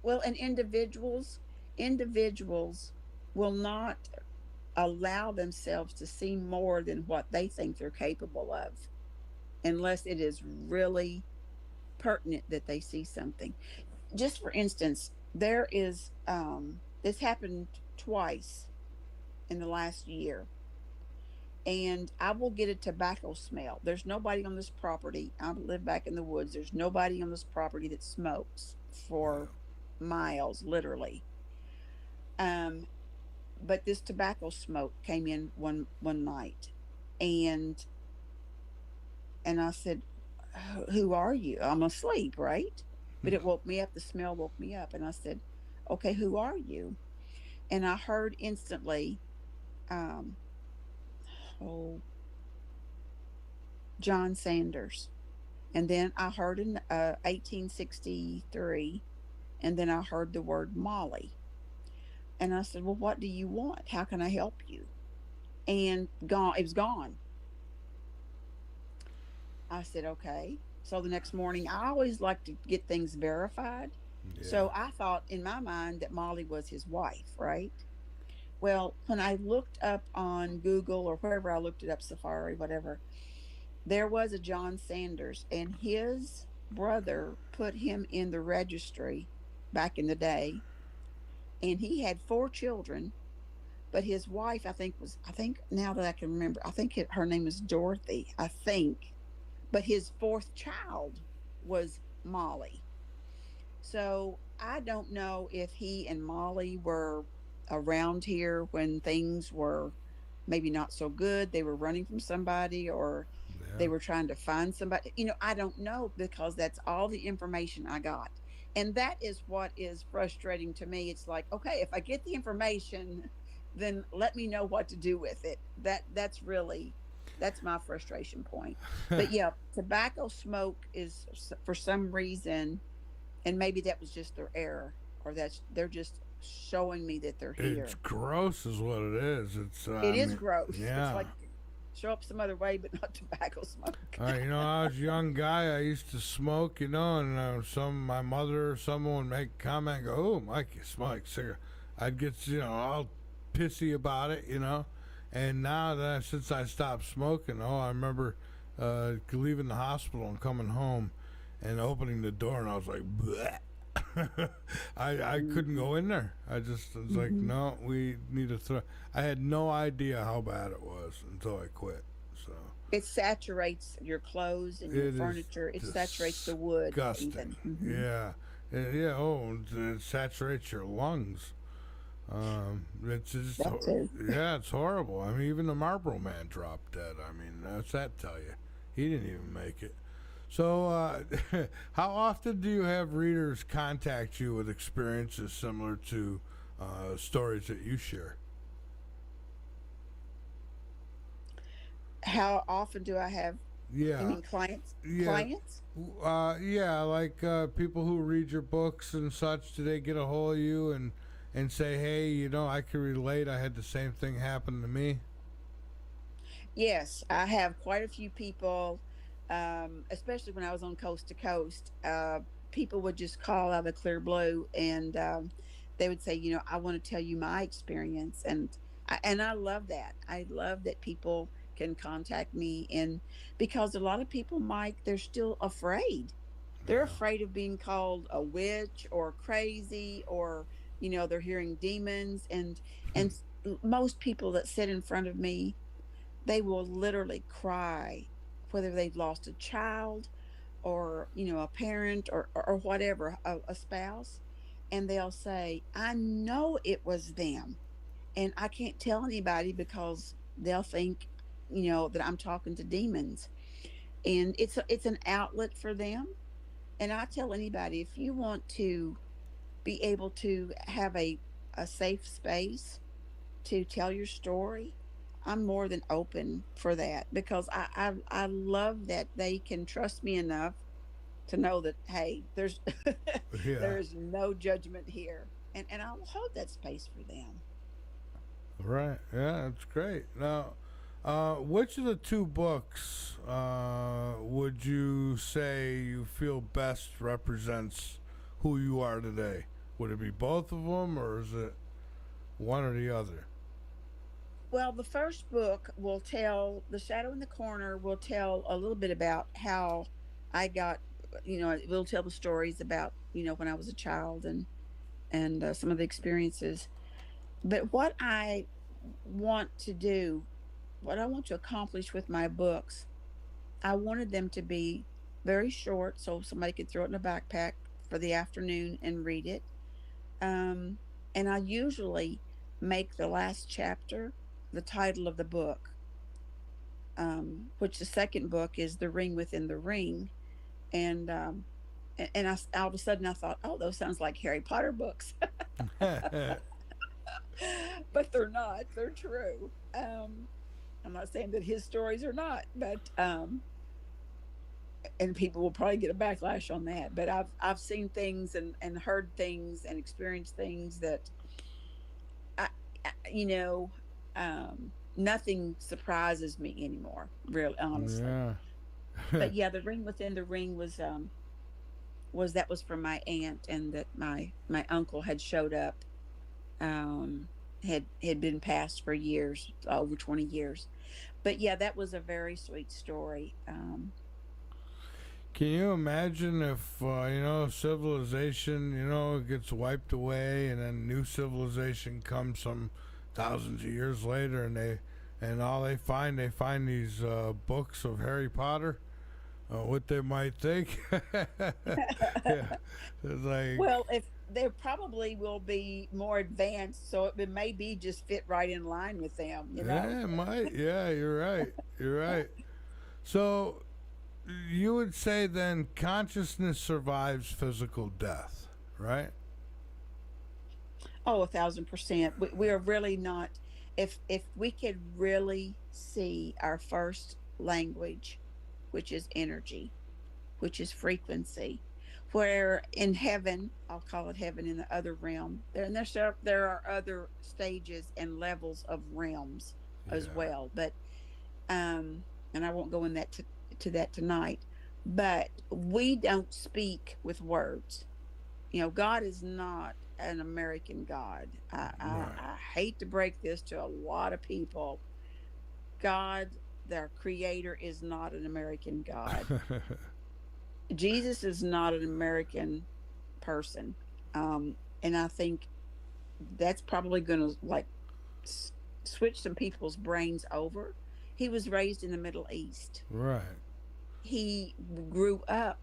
Well, and individuals will not allow themselves to see more than what they think they're capable of, unless it is really pertinent that they see something. Just for instance, there is this happened twice in the last year, and I will get a tobacco smell. There's nobody on this property. I live back in the woods. There's nobody on this property that smokes for miles, literally. But this tobacco smoke came in one night, and I said, "Who are you?" I'm asleep, right? But it woke me up. The smell woke me up, and I said, "Okay, who are you?" And I heard instantly, John Sanders. And then I heard in 1863, and then I heard the word Molly. And I said, "Well, what do you want? How can I help you?" And gone, it was gone. I said, "Okay." So the next morning, I always like to get things verified. Yeah. So I thought in my mind that Molly was his wife, right? Well, when I looked up on Google or wherever I looked it up, Safari, whatever, there was a John Sanders, and his brother put him in the registry back in the day, and he had four children. But his wife, I think now that I can remember, I think her name is Dorothy, I think. But his fourth child was Molly. So I don't know if he and Molly were around here when things were maybe not so good. They were running from somebody, or they were trying to find somebody. I don't know, because that's all the information I got. And that is what is frustrating to me. It's like, okay, if I get the information, then let me know what to do with it. That's my frustration point. But yeah, tobacco smoke is, for some reason, and maybe that was just their error, or they're just showing me that they're here. It's gross is what it is. It is gross. Yeah. It's like, show up some other way, but not tobacco smoke. I was a young guy. I used to smoke, and my mother or someone would make a comment and go, "Oh, Mike, you smoke cigarette." I'd get, all pissy about it, And now since I stopped smoking, I remember leaving the hospital and coming home and opening the door, and I was like, bleh. I couldn't go in there. I was like, no, we need to throw. I had no idea how bad it was until I quit. So it saturates your clothes and your furniture. It saturates the wood. Disgusting. Yeah. It saturates your lungs. It's just, it's horrible. I mean, even the Marlboro Man dropped dead. I mean, that's that tell you. He didn't even make it. So, how often do you have readers contact you with experiences similar to stories that you share? How often do I have? Yeah. You mean clients? Yeah. Clients? Like people who read your books and such. Do they get a hold of you and say, hey, I can relate. I had the same thing happen to me? Yes, I have quite a few people. Especially when I was on Coast to Coast, people would just call out of the clear blue, and they would say, I want to tell you my experience, and I love that. I love that people can contact me, and because a lot of people, Mike, they're still afraid. They're afraid of being called a witch or crazy, or they're hearing demons, and most people that sit in front of me, they will literally cry, whether they've lost a child or, a parent or whatever, a spouse. And they'll say, I know it was them. And I can't tell anybody because they'll think, that I'm talking to demons. And it's an outlet for them. And I tell anybody, if you want to be able to have a safe space to tell your story, I'm more than open for that, because I love that they can trust me enough to know that, hey, there's there is no judgment here, and I'll hold that space for them. Right. Yeah, that's great. Now, which of the two books would you say you feel best represents who you are today? Would it be both of them, or is it one or the other? Well, the first book will tell, The Shadow in the Corner will tell a little bit about how I got, it will tell the stories about, when I was a child, and some of the experiences. But what I want to accomplish with my books, I wanted them to be very short, so somebody could throw it in a backpack for the afternoon and read it. And I usually make the last chapter the title of the book, which the second book is The Ring Within the Ring. And all of a sudden I thought, oh, those sounds like Harry Potter books. But they're not. They're true. I'm not saying that his stories are not, but and people will probably get a backlash on that. But I've seen things and heard things and experienced things that nothing surprises me anymore, really, honestly. Yeah. But yeah, The Ring Within the Ring was from my aunt, and that my uncle had showed up. had been passed for years, over 20 years. But yeah, that was a very sweet story. Can you imagine if civilization gets wiped away, and then new civilization comes some thousands of years later, and all they find these books of Harry Potter, what they might think. Yeah. It's like, Well, if they probably will be more advanced, so it may be just fit right in line with them, yeah, it might. Yeah, you're right. You're right. So you would say then consciousness survives physical death, right? Oh, 1,000%. We are really not. If we could really see our first language, which is energy, which is frequency, where in heaven, I'll call it heaven in the other realm, there are other stages and levels of realms as well. But and I won't go in to that tonight. But we don't speak with words. God is not an American God. I hate to break this to a lot of people. God, their creator, is not an American God. Jesus is not an American person. And I think that's probably going to switch some people's brains over. He was raised in the Middle East. Right. He grew up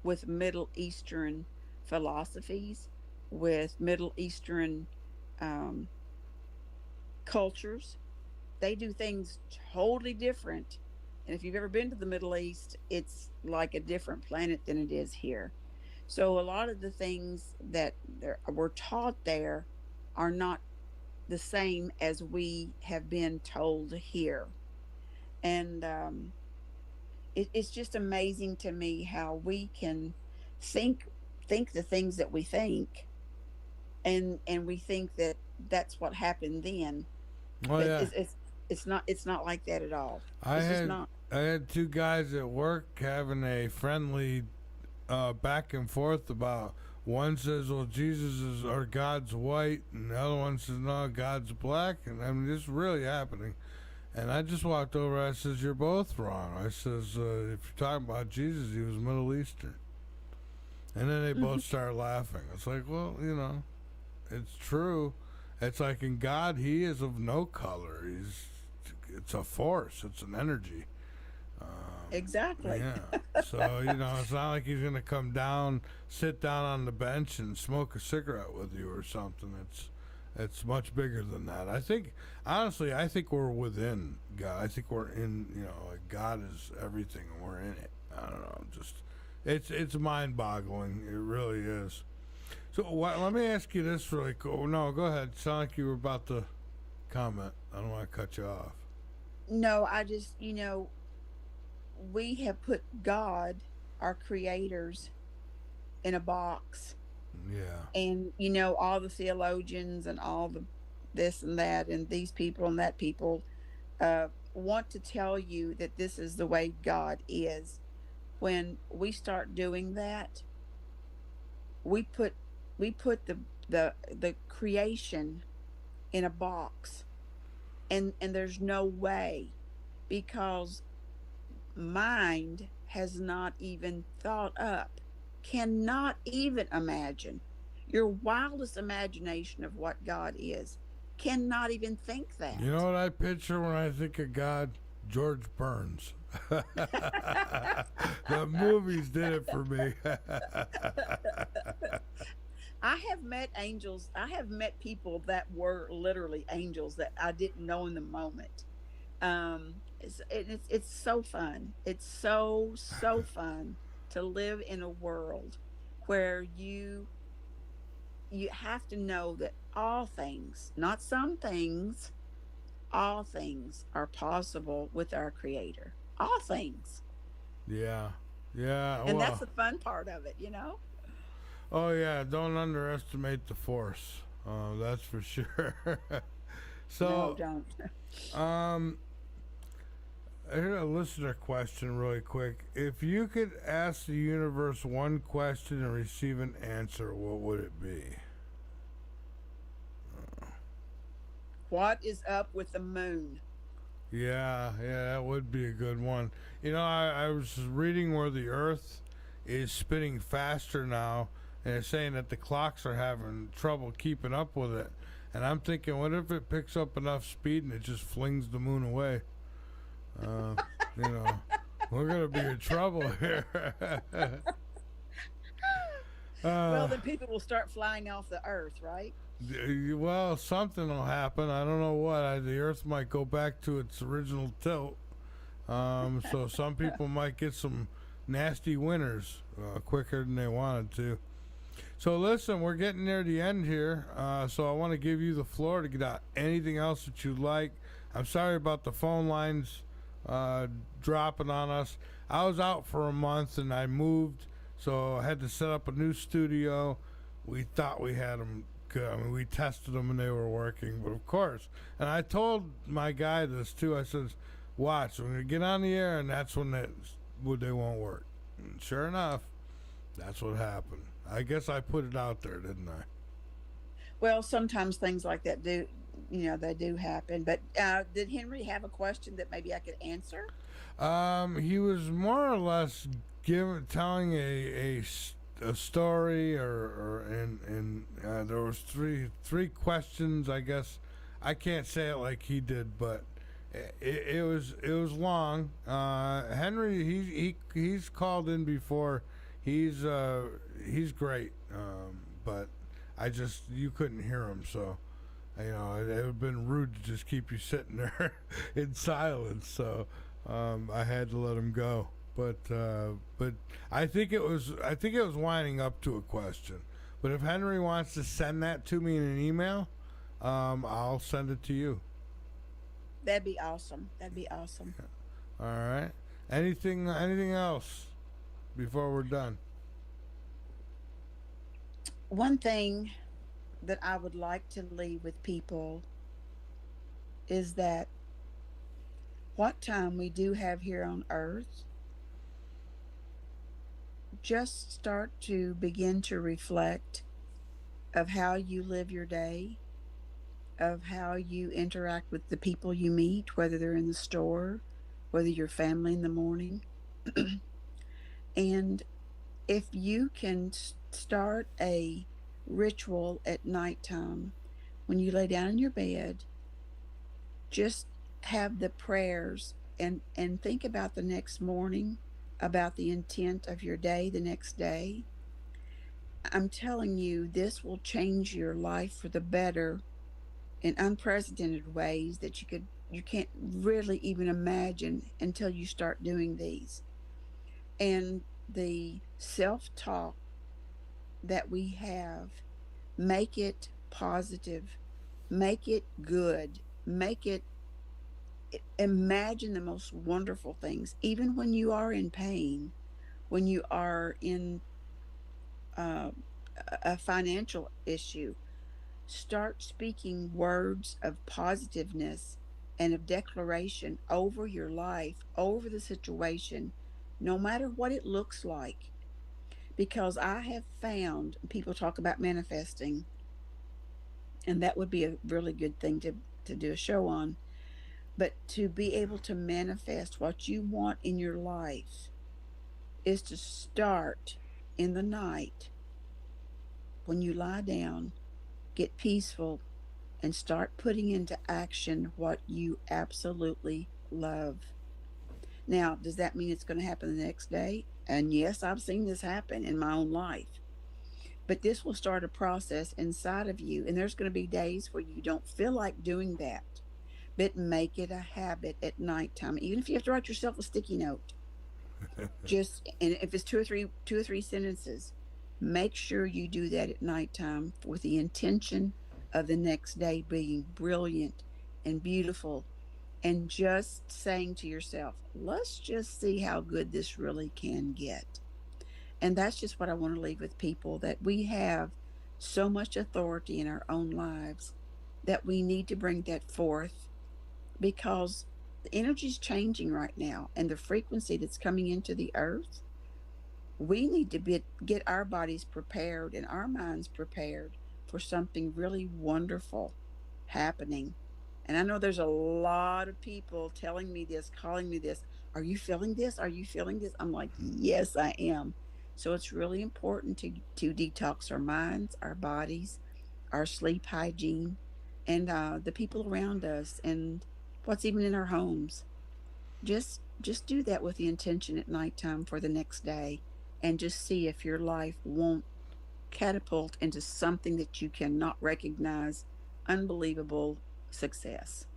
with Middle Eastern philosophies, with Middle Eastern cultures. They do things totally different. And if you've ever been to the Middle East, it's like a different planet than it is here. So a lot of the things that were taught there are not the same as we have been told here. And it's just amazing to me how we can think the things that we think, and we think that that's what happened then. Oh, but yeah. It's not like that at all. I It's just not. had two guys at work having a friendly back and forth about, one says, well, Jesus or God's white, and the other one says, no, God's black. And I mean, this is really happening. And I just walked over, I says, you're both wrong. I says, if you're talking about Jesus, he was Middle Eastern. And then they both started laughing. It's like, well, it's true. It's like in God, he is of no color. It's a force. It's an energy. Exactly. Yeah. So, it's not like he's going to come down, sit down on the bench and smoke a cigarette with you or something. It's much bigger than that. Honestly, I think we're within God. I think we're in, like God is everything and we're in it. I don't know. It's mind-boggling. It really is. So let me ask you this really cool. No, go ahead. Sound like you were about to comment. I don't want to cut you off. No, I just, we have put God, our creators, in a box. Yeah. And, all the theologians and all the this and that and these people and that people want to tell you that this is the way God is. When we start doing that, we put the creation in a box, and there's no way, because mind has not even thought up, cannot even imagine. Your wildest imagination of what God is cannot even think that. You know what I picture when I think of God? George Burns. The movies did it for me. I have met angels. I have met people that were literally angels that I didn't know in the moment. It's so fun. It's so fun to live in a world where you have to know that all things, not some things, all things are possible with our Creator. All things. Yeah. And that's the fun part of it, Oh yeah, don't underestimate the force. That's for sure. So, no, don't. Here's a listener question really quick. If you could ask the universe one question and receive an answer, what would it be? What is up with the moon? Yeah, that would be a good one. You know, I was reading where the Earth is spinning faster now, and it's saying that the clocks are having trouble keeping up with it. And I'm thinking, what if it picks up enough speed and it just flings the moon away? You know, we're gonna be in trouble here. Well, then people will start flying off the Earth, right? Well, something will happen. I don't know what. The Earth might go back to its original tilt. So some people might get some nasty winters quicker than they wanted to. So listen, we're getting near the end here. So I want to give you the floor to get out anything else that you'd like. I'm sorry about the phone lines dropping on us. I was out for a month and I moved, so I had to set up a new studio. We thought we had them good. I mean, we tested them and they were working, but of course. And I told my guy this too. I said, watch, we're going to get on the air and that's when they won't work. And sure enough, that's what happened. I guess I put it out there, didn't I? Well, sometimes things like that they do happen. But did Henry have a question that maybe I could answer? He was more or less telling a story, and there was three questions. I guess I can't say it like he did, but it was long. Henry, he's called in before. He's great, but you couldn't hear him, so it would have been rude to just keep you sitting there in silence. So I had to let him go. But I think it was winding up to a question. But if Henry wants to send that to me in an email, I'll send it to you. That'd be awesome. All right. Anything else before we're done? One thing that I would like to leave with people is that what time we do have here on Earth, just start to begin to reflect of how you live your day, of how you interact with the people you meet, whether they're in the store, whether you're family in the morning. And if you can start a ritual at nighttime, when you lay down in your bed, just have the prayers and think about the next morning, about the intent of your day the next day. I'm telling you, this will change your life for the better in unprecedented ways that you can't really even imagine until you start doing these. And the self-talk that we have, make it positive, make it good, imagine the most wonderful things, even when you are in pain, when you are in a financial issue. Start speaking words of positiveness and of declaration over your life, over the situation, no matter what it looks like. Because I have found, people talk about manifesting, and that would be a really good thing to do a show on, but to be able to manifest what you want in your life is to start in the night when you lie down, get peaceful, and start putting into action what you absolutely love. Now, does that mean it's going to happen the next day? And yes, I've seen this happen in my own life. But this will start a process inside of you. And there's going to be days where you don't feel like doing that. But make it a habit at nighttime. Even if you have to write yourself a sticky note. And if it's two or three sentences, make sure you do that at nighttime with the intention of the next day being brilliant and beautiful, and just saying to yourself, let's just see how good this really can get. And that's just what I want to leave with people, that we have so much authority in our own lives that we need to bring that forth, because the energy is changing right now, and the frequency that's coming into the earth, we need to get our bodies prepared and our minds prepared for something really wonderful happening And I know there's a lot of people telling me this, calling me this. Are you feeling this? Are you feeling this? I'm like, yes, I am. So it's really important to detox our minds, our bodies, our sleep hygiene, and the people around us, and what's even in our homes. Just do that with the intention at nighttime for the next day, and just see if your life won't catapult into something that you cannot recognize. Unbelievable success.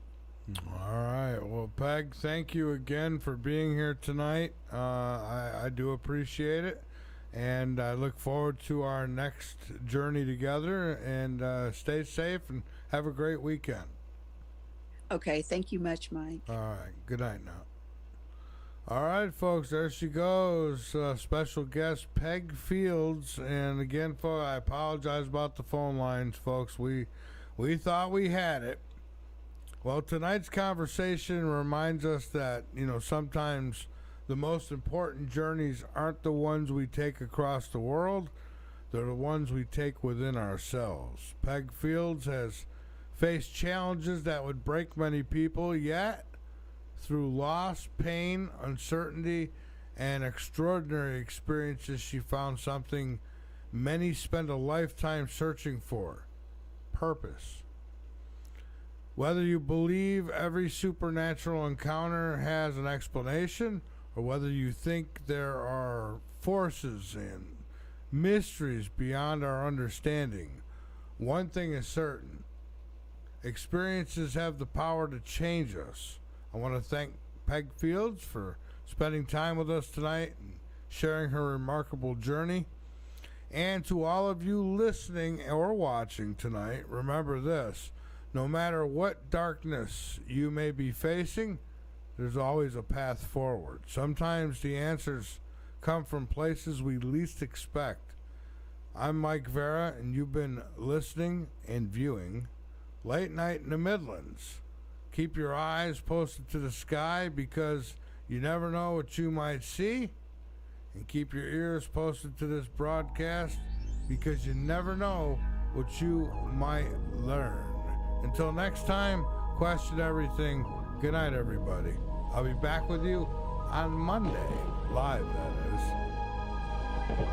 All right. Well, Peg, thank you again for being here tonight. I do appreciate it. And I look forward to our next journey together. And stay safe and have a great weekend. Okay. Thank you much, Mike. All right. Good night now. All right, folks. There she goes. Special guest Peg Fields. And again, folks, I apologize about the phone lines, folks. We thought we had it. Well, tonight's conversation reminds us that, sometimes the most important journeys aren't the ones we take across the world. They're the ones we take within ourselves. Peg Fields has faced challenges that would break many people, yet through loss, pain, uncertainty, and extraordinary experiences, she found something many spend a lifetime searching for: purpose. Whether you believe every supernatural encounter has an explanation, or whether you think there are forces and mysteries beyond our understanding, one thing is certain: experiences have the power to change us. I want to thank Peg Fields for spending time with us tonight and sharing her remarkable journey. And to all of you listening or watching tonight, remember this: no matter what darkness you may be facing, there's always a path forward. Sometimes the answers come from places we least expect. I'm Mike Vara, and you've been listening and viewing Late Night in the Midlands. Keep your eyes posted to the sky, because you never know what you might see. And keep your ears posted to this broadcast, because you never know what you might learn. Until next time, question everything. Good night, everybody. I'll be back with you on Monday, live, that is.